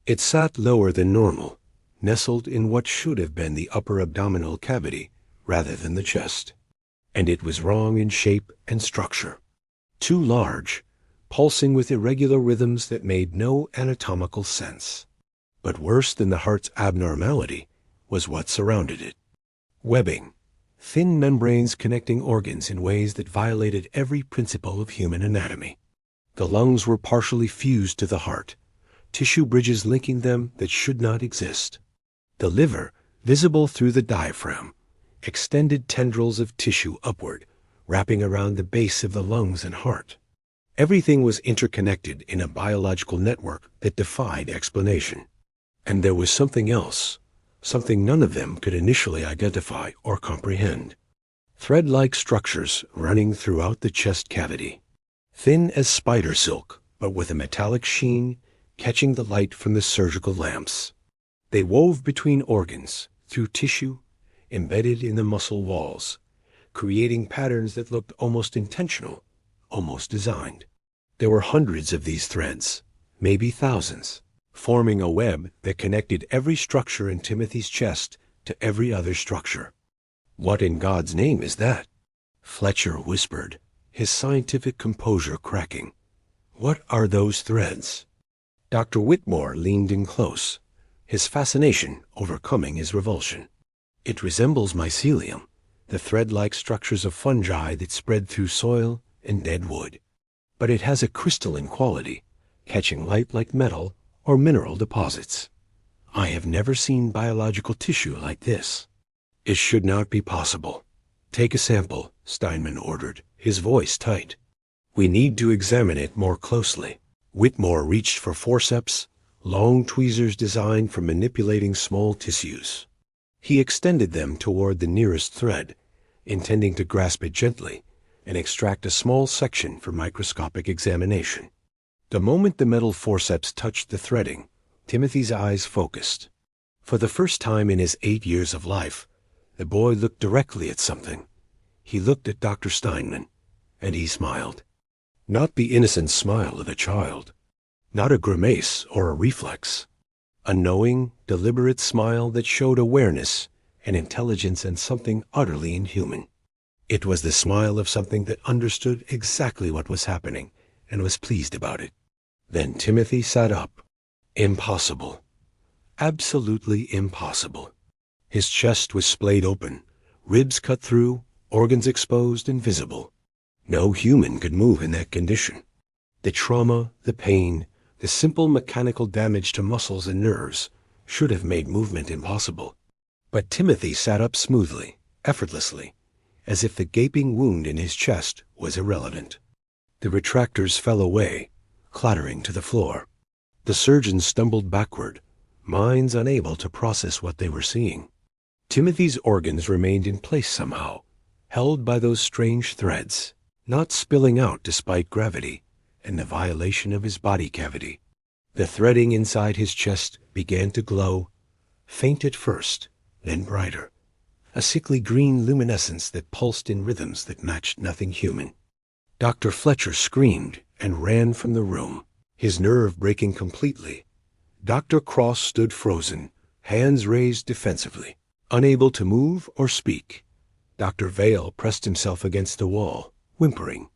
[SPEAKER 1] It sat lower than normal, nestled in what should have been the upper abdominal cavity rather than the chest. And it was wrong in shape and structure. Too large, pulsing with irregular rhythms that made no anatomical sense. But worse than the heart's abnormality was what surrounded it. Webbing, thin membranes connecting organs in ways that violated every principle of human anatomy. The lungs were partially fused to the heart, tissue bridges linking them that should not exist. The liver, visible through the diaphragm, extended tendrils of tissue upward, wrapping around the base of the lungs and heart. Everything was interconnected in a biological network that defied explanation. And there was something else, something none of them could initially identify or comprehend. Thread-like structures running throughout the chest cavity, thin as spider silk, but with a metallic sheen catching the light from the surgical lamps. They wove between organs, through tissue, embedded in the muscle walls, creating patterns that looked almost intentional, almost designed. There were hundreds of these threads, maybe thousands, forming a web that connected every structure in Timothy's chest to every other structure. What in God's name is that? Fletcher whispered, his scientific composure cracking. What are those threads? Dr. Whitmore leaned in close, his fascination overcoming his revulsion. It resembles mycelium, the thread-like structures of fungi that spread through soil and dead wood. But it has a crystalline quality, catching light like metal or mineral deposits. I have never seen biological tissue like this. It should not be possible. Take a sample, Steinman ordered, his voice tight. We need to examine it more closely. Whitmore reached for forceps, long tweezers designed for manipulating small tissues. He extended them toward the nearest thread, intending to grasp it gently and extract a small section for microscopic examination. The moment the metal forceps touched the threading, Timothy's eyes focused. For the first time in his 8 years of life, the boy looked directly at something. He looked at Dr. Steinman, and he smiled. Not the innocent smile of a child, not a grimace or a reflex. A knowing, deliberate smile that showed awareness and intelligence and something utterly inhuman. It was the smile of something that understood exactly what was happening and was pleased about it. Then Timothy sat up. Impossible. Absolutely impossible. His chest was splayed open, ribs cut through, organs exposed and visible. No human could move in that condition. The trauma, the pain, the simple mechanical damage to muscles and nerves should have made movement impossible. But Timothy sat up smoothly, effortlessly, as if the gaping wound in his chest was irrelevant. The retractors fell away, clattering to the floor. The surgeons stumbled backward, minds unable to process what they were seeing. Timothy's organs remained in place somehow, held by those strange threads, not spilling out despite gravity and the violation of his body cavity. The threading inside his chest began to glow, faint at first, then brighter, a sickly green luminescence that pulsed in rhythms that matched nothing human. Dr. Fletcher screamed and ran from the room, his nerve breaking completely, Dr. Cross stood frozen, hands raised defensively, unable to move or speak. Dr. Vale pressed himself against the wall, whimpering.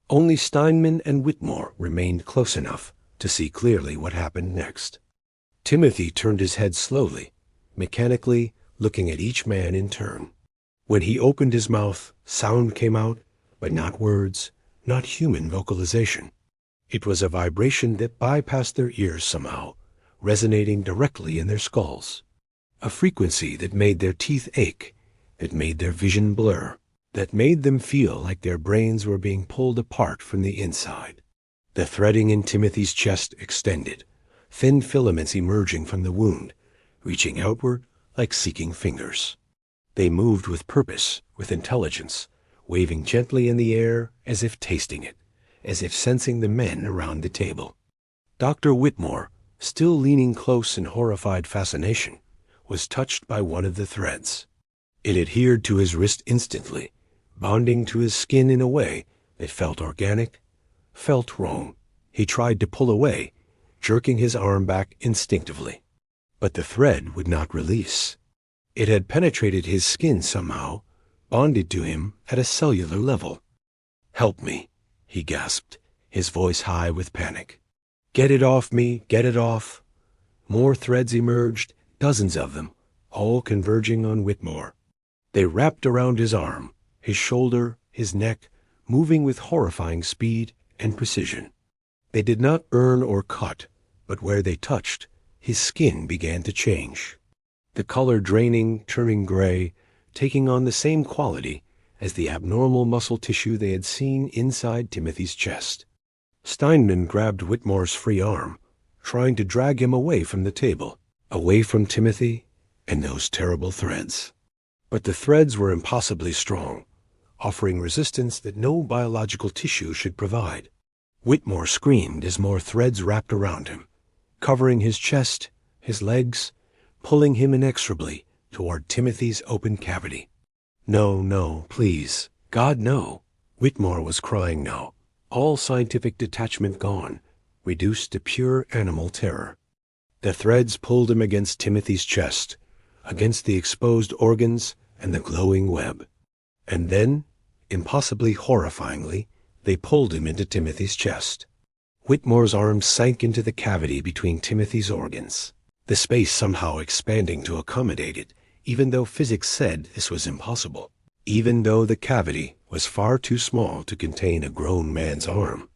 [SPEAKER 1] Only Steinman and Whitmore remained close enough to see clearly what happened next. Timothy turned his head slowly, mechanically looking at each man in turn. When he opened his mouth, sound came out, but not words, not human vocalization. It was a vibration that bypassed their ears somehow, resonating directly in their skulls. A frequency that made their teeth ache, that made their vision blur, that made them feel like their brains were being pulled apart from the inside. The threading in Timothy's chest extended, thin filaments emerging from the wound, reaching outward like seeking fingers. They moved with purpose, with intelligence, waving gently in the air as if tasting it, as if sensing the men around the table. Dr. Whitmore, still leaning close in horrified fascination, was touched by one of the threads. It adhered to his wrist instantly, bonding to his skin in a way that felt organic, felt wrong. He tried to pull away, jerking his arm back instinctively. But the thread would not release. It had penetrated his skin somehow, bonded to him at a cellular level. "Help me," he gasped, his voice high with panic. "Get it off me, get it off." More threads emerged, dozens of them, all converging on Whitmore. They wrapped around his arm, his shoulder, his neck, moving with horrifying speed and precision. They did not burn or cut, but where they touched, his skin began to change. The color draining, turning gray, taking on the same quality as the abnormal muscle tissue they had seen inside Timothy's chest. Steinman grabbed Whitmore's free arm, trying to drag him away from the table, away from Timothy and those terrible threads. But the threads were impossibly strong, offering resistance that no biological tissue should provide. Whitmore screamed as more threads wrapped around him, covering his chest, his legs, pulling him inexorably toward Timothy's open cavity. "No, no, please. God, no." Whitmore was crying now, all scientific detachment gone, reduced to pure animal terror. The threads pulled him against Timothy's chest, against the exposed organs and the glowing web. And then, impossibly horrifyingly, they pulled him into Timothy's chest. Whitmore's arms sank into the cavity between Timothy's organs, the space somehow expanding to accommodate it, even though physics said this was impossible, even though the cavity was far too small to contain a grown man's arm.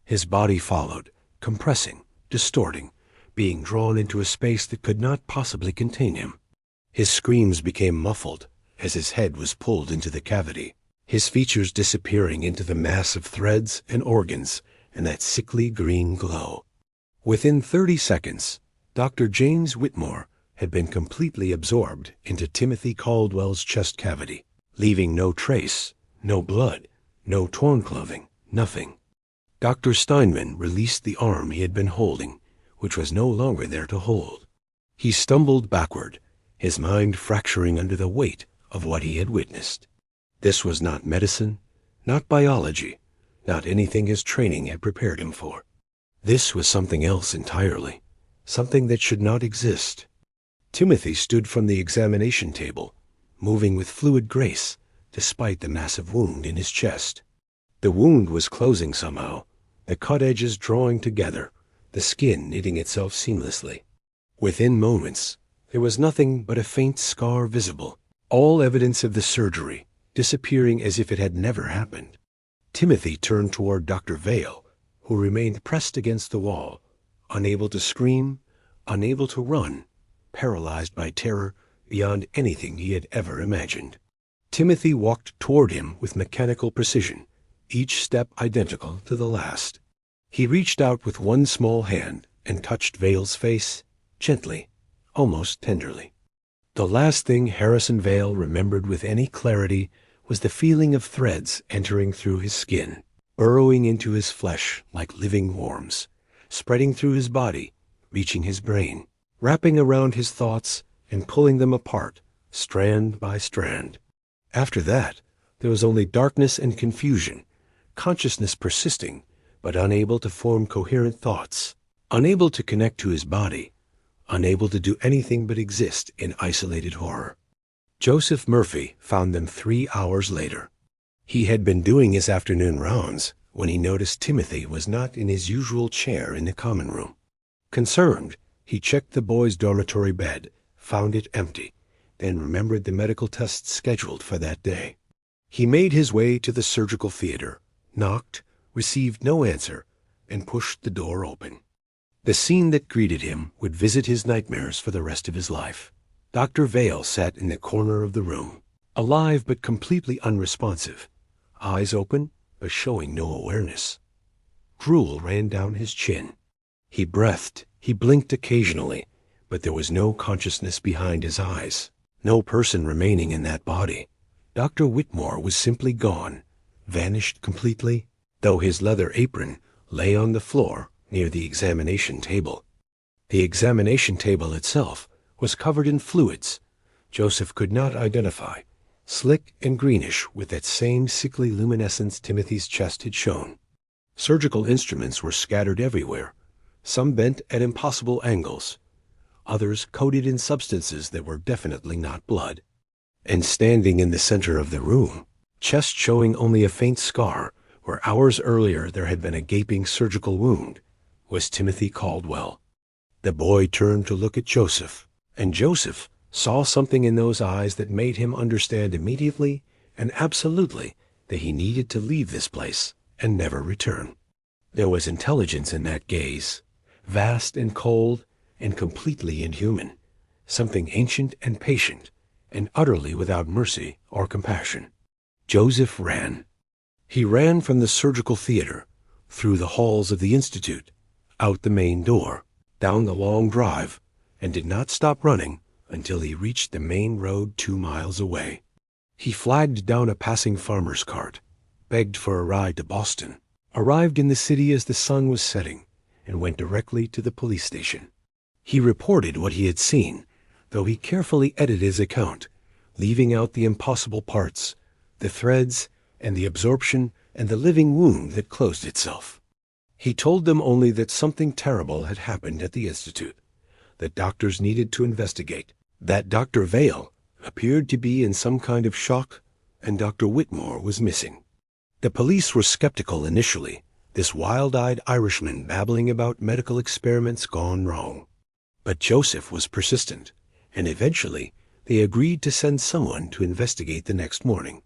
[SPEAKER 1] His body followed, compressing, distorting, being drawn into a space that could not possibly contain him. His screams became muffled as his head was pulled into the cavity, his features disappearing into the mass of threads and organs and that sickly green glow. Within 30 seconds, Dr. James Whitmore had been completely absorbed into Timothy Caldwell's chest cavity, leaving no trace, no blood, no torn clothing, nothing. Dr. Steinman released the arm he had been holding, which was no longer there to hold. He stumbled backward, his mind fracturing under the weight of what he had witnessed. This was not medicine, not biology, not anything his training had prepared him for. This was something else entirely, something that should not exist. Timothy stood from the examination table, moving with fluid grace, despite the massive wound in his chest. The wound was closing somehow, the cut edges drawing together, the skin knitting itself seamlessly. Within moments, there was nothing but a faint scar visible, all evidence of the surgery disappearing as if it had never happened. Timothy turned toward Dr. Vale, who remained pressed against the wall, unable to scream, unable to run, paralyzed by terror beyond anything he had ever imagined. Timothy walked toward him with mechanical precision, each step identical to the last. He reached out with one small hand and touched Vale's face, gently, almost tenderly. The last thing Harrison Vale remembered with any clarity was the feeling of threads entering through his skin, burrowing into his flesh like living worms, spreading through his body, reaching his brain, wrapping around his thoughts and pulling them apart, strand by strand. After that, there was only darkness and confusion, consciousness persisting, but unable to form coherent thoughts, unable to connect to his body, unable to do anything but exist in isolated horror. Joseph Murphy found them 3 hours later. He had been doing his afternoon rounds when he noticed Timothy was not in his usual chair in the common room. Concerned, he checked the boy's dormitory bed, found it empty, then remembered the medical tests scheduled for that day. He made his way to the surgical theater, knocked, received no answer, and pushed the door open. The scene that greeted him would visit his nightmares for the rest of his life. Dr. Vale sat in the corner of the room, alive but completely unresponsive, eyes open but showing no awareness. Drool ran down his chin. He breathed, he blinked occasionally, but there was no consciousness behind his eyes, no person remaining in that body. Dr. Whitmore was simply gone, vanished completely, though his leather apron lay on the floor near the examination table. The examination table itself was covered in fluids Joseph could not identify, slick and greenish with that same sickly luminescence Timothy's chest had shown. Surgical instruments were scattered everywhere, some bent at impossible angles, others coated in substances that were definitely not blood. And standing in the center of the room, chest showing only a faint scar where hours earlier there had been a gaping surgical wound, was Timothy Caldwell. The boy turned to look at Joseph, and Joseph saw something in those eyes that made him understand immediately and absolutely that he needed to leave this place and never return. There was intelligence in that gaze, vast and cold and completely inhuman, something ancient and patient and utterly without mercy or compassion. Joseph ran. He ran from the surgical theater, through the halls of the Institute, out the main door, down the long drive, and did not stop running until he reached the main road 2 miles away. He flagged down a passing farmer's cart, begged for a ride to Boston, arrived in the city as the sun was setting, and went directly to the police station. He reported what he had seen, though he carefully edited his account, leaving out the impossible parts, the threads, and the absorption and the living wound that closed itself. He told them only that something terrible had happened at the Institute, that doctors needed to investigate, that Dr. Vale appeared to be in some kind of shock, and Dr. Whitmore was missing. The police were skeptical initially, this wild-eyed Irishman babbling about medical experiments gone wrong. But Joseph was persistent, and eventually they agreed to send someone to investigate the next morning.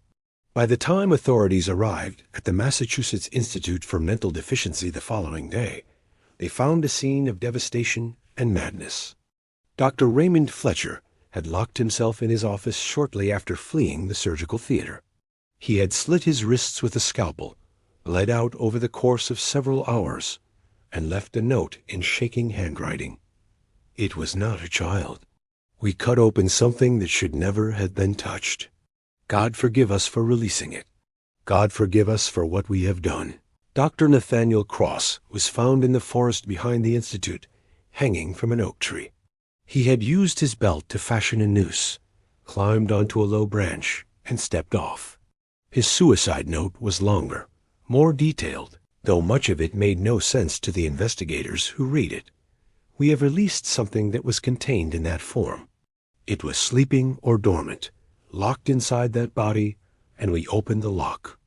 [SPEAKER 1] By the time authorities arrived at the Massachusetts Institute for Mental Deficiency the following day, they found a scene of devastation and madness. Dr. Raymond Fletcher had locked himself in his office shortly after fleeing the surgical theater. He had slit his wrists with a scalpel, bled out over the course of several hours, and left a note in shaking handwriting. It was not a child. We cut open something that should never have been touched. God forgive us for releasing it. God forgive us for what we have done. Dr. Nathaniel Cross was found in the forest behind the Institute, hanging from an oak tree. He had used his belt to fashion a noose, climbed onto a low branch, and stepped off. His suicide note was longer, more detailed, though much of it made no sense to the investigators who read it. We have released something that was contained in that form. It was sleeping or dormant, locked inside that body, and we opened the lock.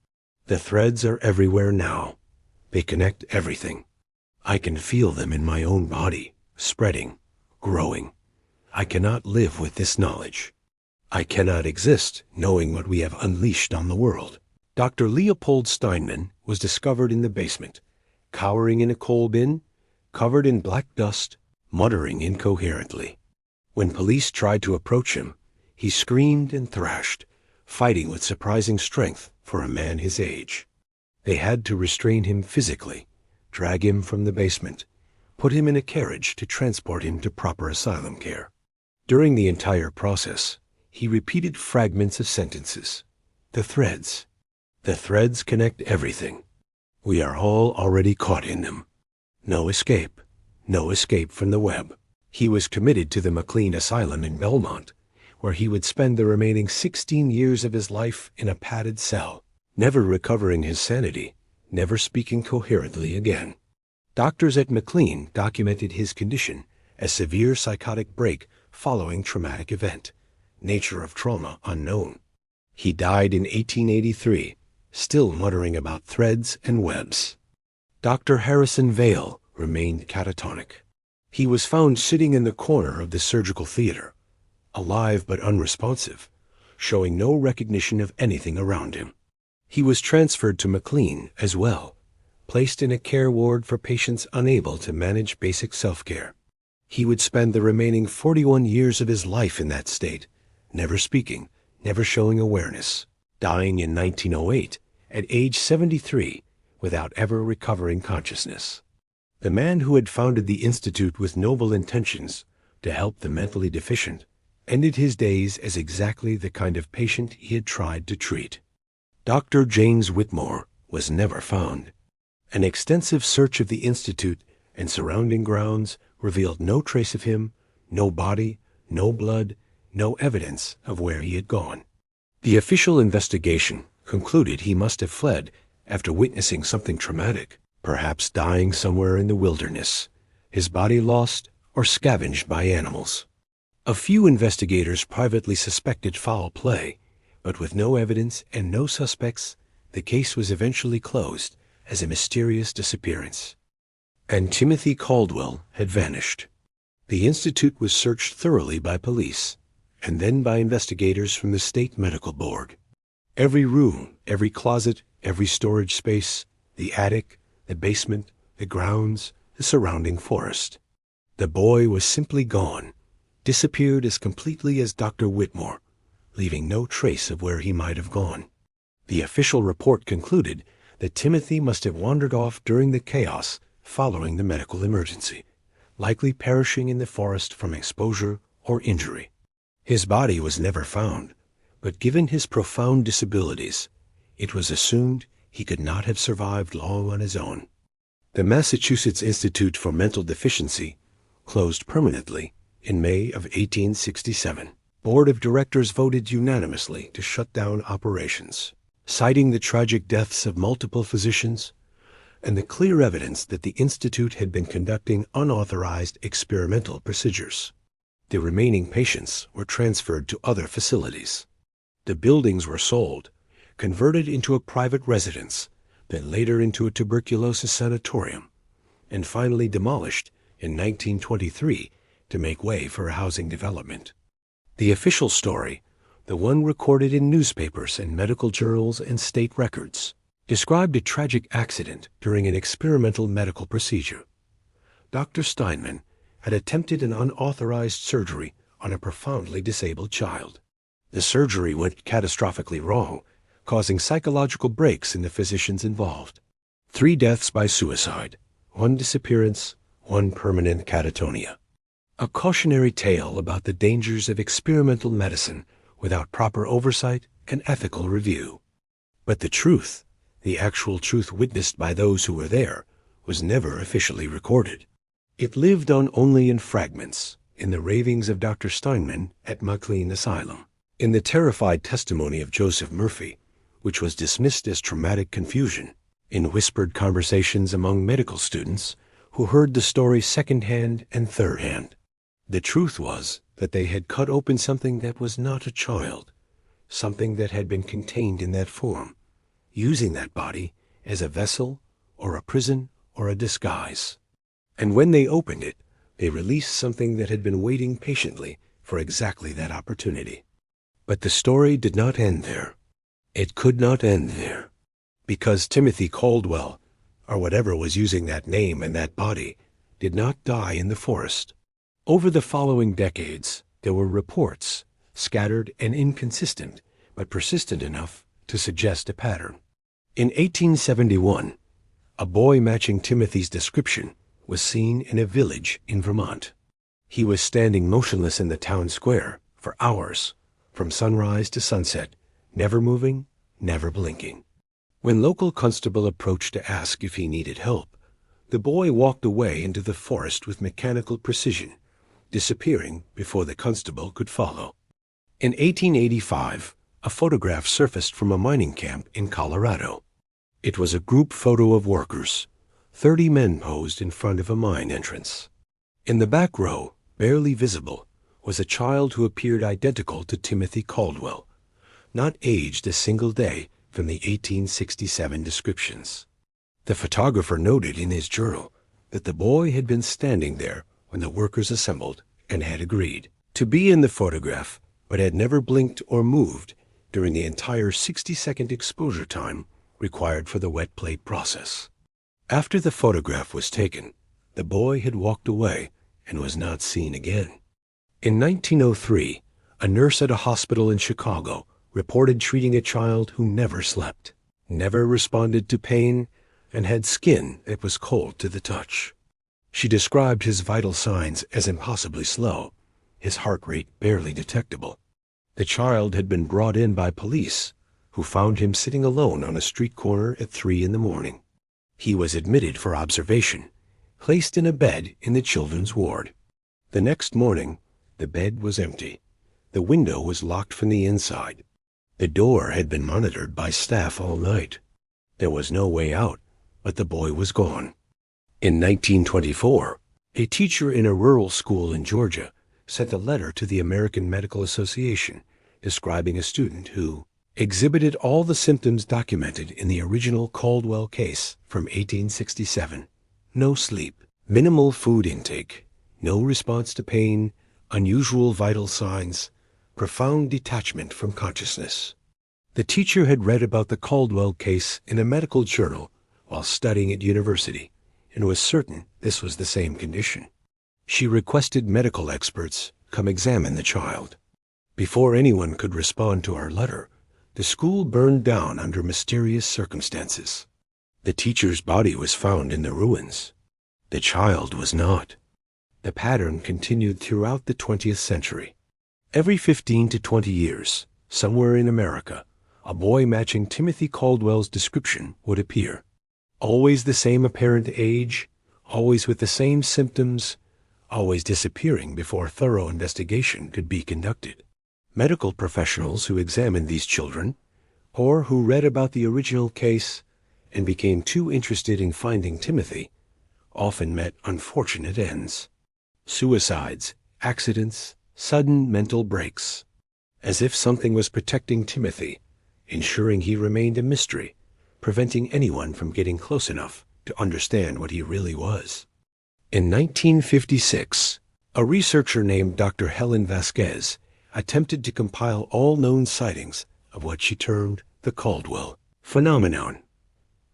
[SPEAKER 1] The threads are everywhere now. They connect everything. I can feel them in my own body, spreading, growing. I cannot live with this knowledge. I cannot exist knowing what we have unleashed on the world. Dr. Leopold Steinman was discovered in the basement, cowering in a coal bin, covered in black dust, muttering incoherently. When police tried to approach him, he screamed and thrashed, fighting with surprising strength for a man his age. They had to restrain him physically, drag him from the basement, put him in a carriage to transport him to proper asylum care. During the entire process, he repeated fragments of sentences. The threads. The threads connect everything. We are all already caught in them. No escape. No escape from the web. He was committed to the McLean Asylum in Belmont, where he would spend the remaining 16 years of his life in a padded cell, never recovering his sanity, never speaking coherently again. Doctors at McLean documented his condition a severe psychotic break following traumatic event, nature of trauma unknown. He died in 1883, still muttering about threads and webs. Dr. Harrison Vale remained catatonic. He was found sitting in the corner of the surgical theater, alive but unresponsive, showing no recognition of anything around him. He was transferred to McLean as well, placed in a care ward for patients unable to manage basic self-care. He would spend the remaining 41 years of his life in that state, never speaking, never showing awareness, dying in 1908 at age 73 without ever recovering consciousness. The man who had founded the Institute with noble intentions to help the mentally deficient ended his days as exactly the kind of patient he had tried to treat. Dr. James Whitmore was never found. An extensive search of the Institute and surrounding grounds revealed no trace of him, no body, no blood, no evidence of where he had gone. The official investigation concluded he must have fled after witnessing something traumatic, perhaps dying somewhere in the wilderness, his body lost or scavenged by animals. A few investigators privately suspected foul play, but with no evidence and no suspects, the case was eventually closed as a mysterious disappearance. And Timothy Caldwell had vanished. The Institute was searched thoroughly by police, and then by investigators from the State Medical Board. Every room, every closet, every storage space, the attic, the basement, the grounds, the surrounding forest. The boy was simply gone, disappeared as completely as Dr. Whitmore, leaving no trace of where he might have gone. The official report concluded that Timothy must have wandered off during the chaos following the medical emergency, likely perishing in the forest from exposure or injury. His body was never found, but given his profound disabilities, it was assumed he could not have survived long on his own. The Massachusetts Institute for Mental Deficiency closed permanently in May of 1867. Board of Directors voted unanimously to shut down operations, citing the tragic deaths of multiple physicians and the clear evidence that the Institute had been conducting unauthorized experimental procedures. The remaining patients were transferred to other facilities. The buildings were sold, converted into a private residence, then later into a tuberculosis sanatorium, and finally demolished in 1923 to make way for a housing development. The official story, the one recorded in newspapers and medical journals and state records, described a tragic accident during an experimental medical procedure. Dr. Steinman had attempted an unauthorized surgery on a profoundly disabled child. The surgery went catastrophically wrong, causing psychological breaks in the physicians involved. 3 deaths by suicide, 1 disappearance, 1 permanent catatonia. A cautionary tale about the dangers of experimental medicine without proper oversight and ethical review. But the truth, the actual truth witnessed by those who were there, was never officially recorded. It lived on only in fragments, in the ravings of Dr. Steinman at McLean Asylum, in the terrified testimony of Joseph Murphy, which was dismissed as traumatic confusion, in whispered conversations among medical students who heard the story second-hand and third-hand. The truth was that they had cut open something that was not a child, something that had been contained in that form, using that body as a vessel or a prison or a disguise. And when they opened it, they released something that had been waiting patiently for exactly that opportunity. But the story did not end there. It could not end there, because Timothy Caldwell, or whatever was using that name and that body, did not die in the forest. Over the following decades, there were reports, scattered and inconsistent, but persistent enough to suggest a pattern. In 1871, a boy matching Timothy's description was seen in a village in Vermont. He was standing motionless in the town square for hours, from sunrise to sunset, never moving, never blinking. When local constable approached to ask if he needed help, the boy walked away into the forest with mechanical precision, disappearing before the constable could follow. In 1885, a photograph surfaced from a mining camp in Colorado. It was a group photo of workers. 30 men posed in front of a mine entrance. In the back row, barely visible, was a child who appeared identical to Timothy Caldwell, not aged a single day from the 1867 descriptions. The photographer noted in his journal that the boy had been standing there when the workers assembled and had agreed to be in the photograph, but had never blinked or moved during the entire 60-second exposure time required for the wet plate process. After the photograph was taken, the boy had walked away and was not seen again. In 1903, a nurse at a hospital in Chicago reported treating a child who never slept, never responded to pain, and had skin that was cold to the touch. She described his vital signs as impossibly slow, his heart rate barely detectable. The child had been brought in by police, who found him sitting alone on a street corner at 3 a.m. He was admitted for observation, placed in a bed in the children's ward. The next morning, the bed was empty. The window was locked from the inside. The door had been monitored by staff all night. There was no way out, but the boy was gone. In 1924, a teacher in a rural school in Georgia sent a letter to the American Medical Association describing a student who exhibited all the symptoms documented in the original Caldwell case from 1867. No sleep, minimal food intake, no response to pain, unusual vital signs, profound detachment from consciousness. The teacher had read about the Caldwell case in a medical journal while studying at university and was certain this was the same condition. She requested medical experts come examine the child. Before anyone could respond to our letter, the school burned down under mysterious circumstances. The teacher's body was found in the ruins. The child was not. The pattern continued throughout the 20th century. Every 15 to 20 years, somewhere in America, a boy matching Timothy Caldwell's description would appear. Always the same apparent age, always with the same symptoms, always disappearing before thorough investigation could be conducted. Medical professionals who examined these children, or who read about the original case and became too interested in finding Timothy, often met unfortunate ends. Suicides, accidents, sudden mental breaks. As if something was protecting Timothy, ensuring he remained a mystery, preventing anyone from getting close enough to understand what he really was. In 1956, a researcher named Dr. Helen Vasquez attempted to compile all known sightings of what she termed the Caldwell phenomenon.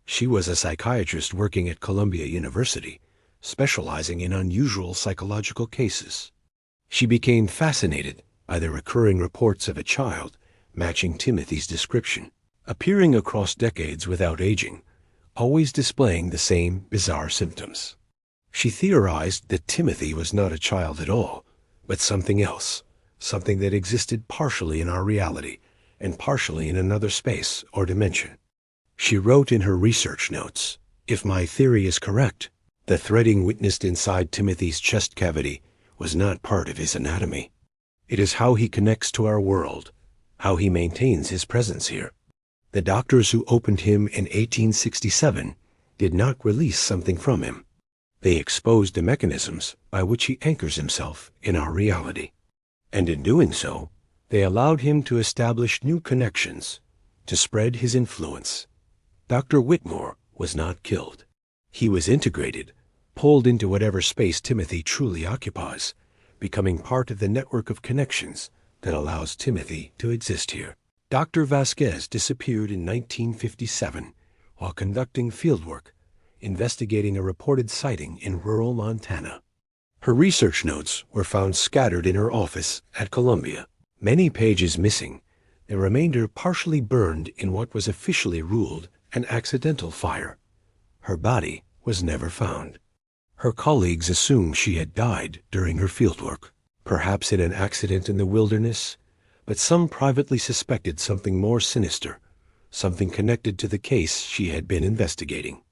[SPEAKER 1] She was a psychiatrist working at Columbia University, specializing in unusual psychological cases. She became fascinated by the recurring reports of a child matching Timothy's description, appearing across decades without aging, always displaying the same bizarre symptoms. She theorized that Timothy was not a child at all, but something else, something that existed partially in our reality and partially in another space or dimension. She wrote in her research notes, "If my theory is correct, the threading witnessed inside Timothy's chest cavity was not part of his anatomy. It is how he connects to our world, how he maintains his presence here. The doctors who opened him in 1867 did not release something from him. They exposed the mechanisms by which he anchors himself in our reality. And in doing so, they allowed him to establish new connections, to spread his influence. Dr. Whitmore was not killed. He was integrated, pulled into whatever space Timothy truly occupies, becoming part of the network of connections that allows Timothy to exist here." Dr. Vasquez disappeared in 1957 while conducting fieldwork, investigating a reported sighting in rural Montana. Her research notes were found scattered in her office at Columbia, many pages missing, the remainder partially burned in what was officially ruled an accidental fire. Her body was never found. Her colleagues assumed she had died during her fieldwork, perhaps in an accident in the wilderness, but some privately suspected something more sinister, something connected to the case she had been investigating.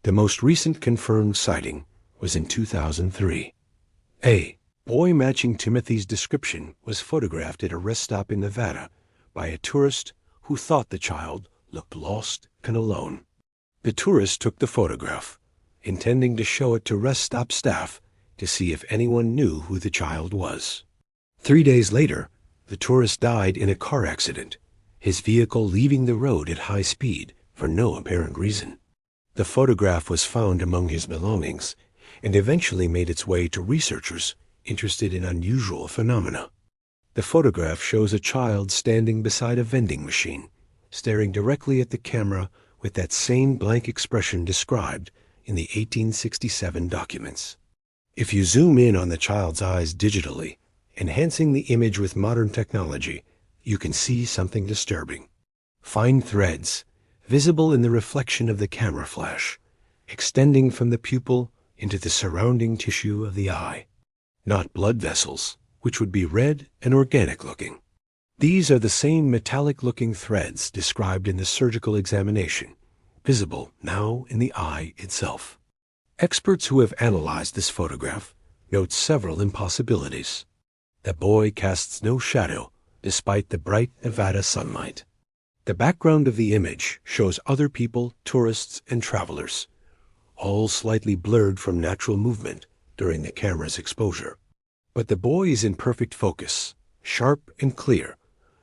[SPEAKER 1] The most recent confirmed sighting was in 2003. A boy matching Timothy's description was photographed at a rest stop in Nevada by a tourist who thought the child looked lost and alone. The tourist took the photograph, intending to show it to rest stop staff to see if anyone knew who the child was. 3 days later, the tourist died in a car accident, his vehicle leaving the road at high speed for no apparent reason. The photograph was found among his belongings and eventually made its way to researchers interested in unusual phenomena. The photograph shows a child standing beside a vending machine, staring directly at the camera with that same blank expression described in the 1867 documents. If you zoom in on the child's eyes digitally, enhancing the image with modern technology, you can see something disturbing. Fine threads, visible in the reflection of the camera flash, extending from the pupil into the surrounding tissue of the eye. Not blood vessels, which would be red and organic-looking. These are the same metallic-looking threads described in the surgical examination, visible now in the eye itself. Experts who have analyzed this photograph note several impossibilities. The boy casts no shadow despite the bright Nevada sunlight. The background of the image shows other people, tourists, and travelers, all slightly blurred from natural movement during the camera's exposure. But the boy is in perfect focus, sharp and clear,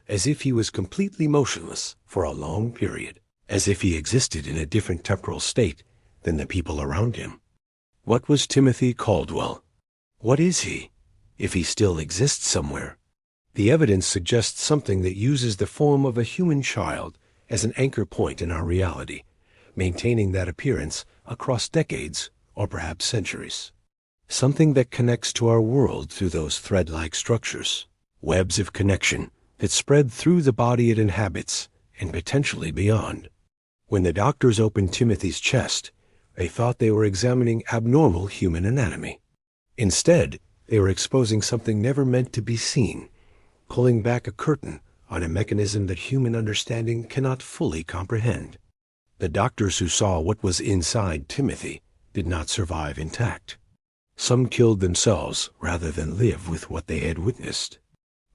[SPEAKER 1] as if he was completely motionless for a long period, as if he existed in a different temporal state than the people around him. What was Timothy Caldwell? What is he, if he still exists somewhere? The evidence suggests something that uses the form of a human child as an anchor point in our reality, maintaining that appearance across decades or perhaps centuries. Something that connects to our world through those thread-like structures, webs of connection that spread through the body it inhabits and potentially beyond. When the doctors opened Timothy's chest, they thought they were examining abnormal human anatomy. Instead, they were exposing something never meant to be seen, pulling back a curtain on a mechanism that human understanding cannot fully comprehend. The doctors who saw what was inside Timothy did not survive intact. Some killed themselves rather than live with what they had witnessed.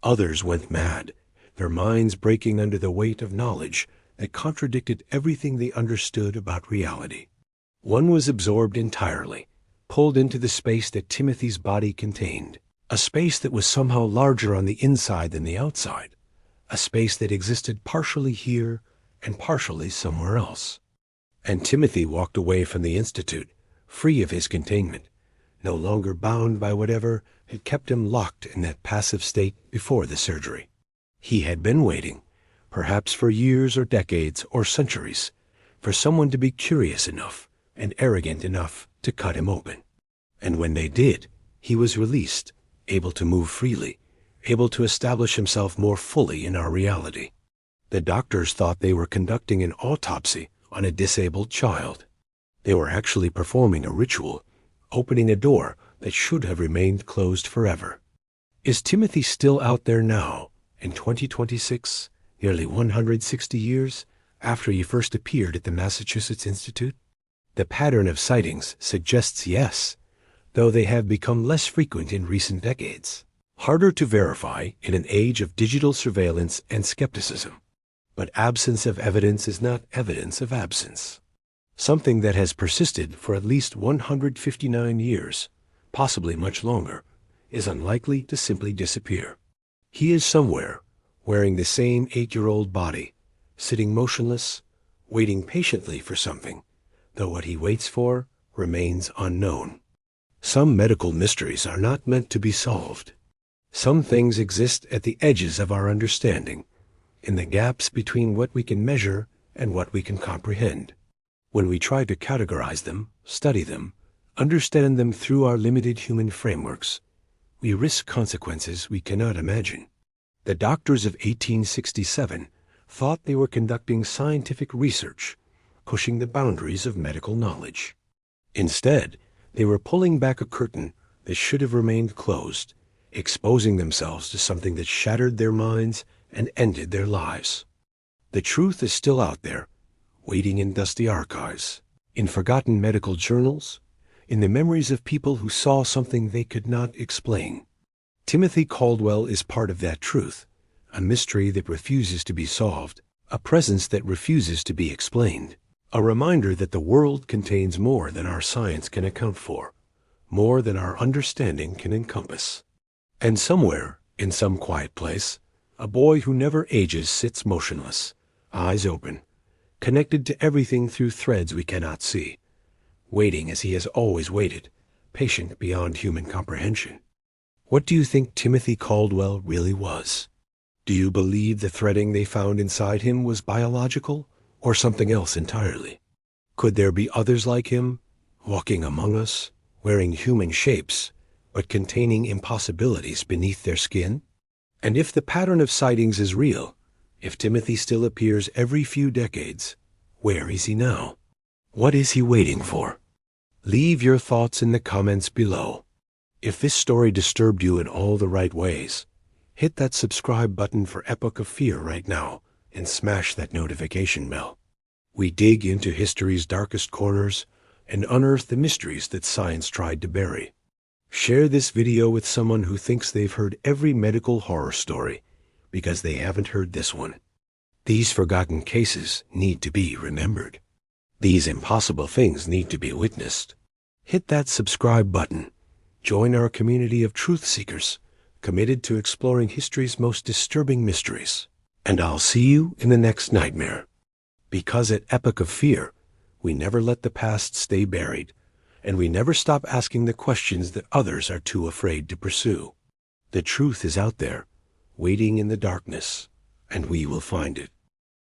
[SPEAKER 1] Others went mad, their minds breaking under the weight of knowledge that contradicted everything they understood about reality. One was absorbed entirely, pulled into the space that Timothy's body contained, a space that was somehow larger on the inside than the outside, a space that existed partially here and partially somewhere else. And Timothy walked away from the institute, free of his containment, no longer bound by whatever had kept him locked in that passive state before the surgery. He had been waiting, perhaps for years or decades or centuries, for someone to be curious enough and arrogant enough to cut him open. And when they did, he was released, able to move freely, able to establish himself more fully in our reality. The doctors thought they were conducting an autopsy on a disabled child. They were actually performing a ritual, opening a door that should have remained closed forever. Is Timothy still out there now, in 2026, nearly 160 years after he first appeared at the Massachusetts Institute? The pattern of sightings suggests yes, though they have become less frequent in recent decades. Harder to verify in an age of digital surveillance and skepticism. But absence of evidence is not evidence of absence. Something that has persisted for at least 159 years, possibly much longer, is unlikely to simply disappear. He is somewhere, wearing the same 8-year-old body, sitting motionless, waiting patiently for something, though what he waits for remains unknown. Some medical mysteries are not meant to be solved. Some things exist at the edges of our understanding, in the gaps between what we can measure and what we can comprehend. When we try to categorize them, study them, understand them through our limited human frameworks, we risk consequences we cannot imagine. The doctors of 1867 thought they were conducting scientific research, pushing the boundaries of medical knowledge. Instead, they were pulling back a curtain that should have remained closed, exposing themselves to something that shattered their minds and ended their lives. The truth is still out there, waiting in dusty archives, in forgotten medical journals, in the memories of people who saw something they could not explain. Timothy Caldwell is part of that truth, a mystery that refuses to be solved, a presence that refuses to be explained, a reminder that the world contains more than our science can account for, more than our understanding can encompass. And somewhere, in some quiet place, a boy who never ages sits motionless, eyes open, connected to everything through threads we cannot see, waiting as he has always waited, patient beyond human comprehension. What do you think Timothy Caldwell really was? Do you believe the threading they found inside him was biological or something else entirely? Could there be others like him, walking among us, wearing human shapes, but containing impossibilities beneath their skin? And if the pattern of sightings is real, if Timothy still appears every few decades, where is he now? What is he waiting for? Leave your thoughts in the comments below. If this story disturbed you in all the right ways, hit that subscribe button for Epoch of Fear right now and smash that notification bell. We dig into history's darkest corners and unearth the mysteries that science tried to bury. Share this video with someone who thinks they've heard every medical horror story because they haven't heard this one. These forgotten cases need to be remembered. These impossible things need to be witnessed. Hit that subscribe button. Join our community of truth seekers committed to exploring history's most disturbing mysteries. And I'll see you in the next nightmare. Because at Epoch of Fear, we never let the past stay buried, and we never stop asking the questions that others are too afraid to pursue. The truth is out there, waiting in the darkness, and we will find it.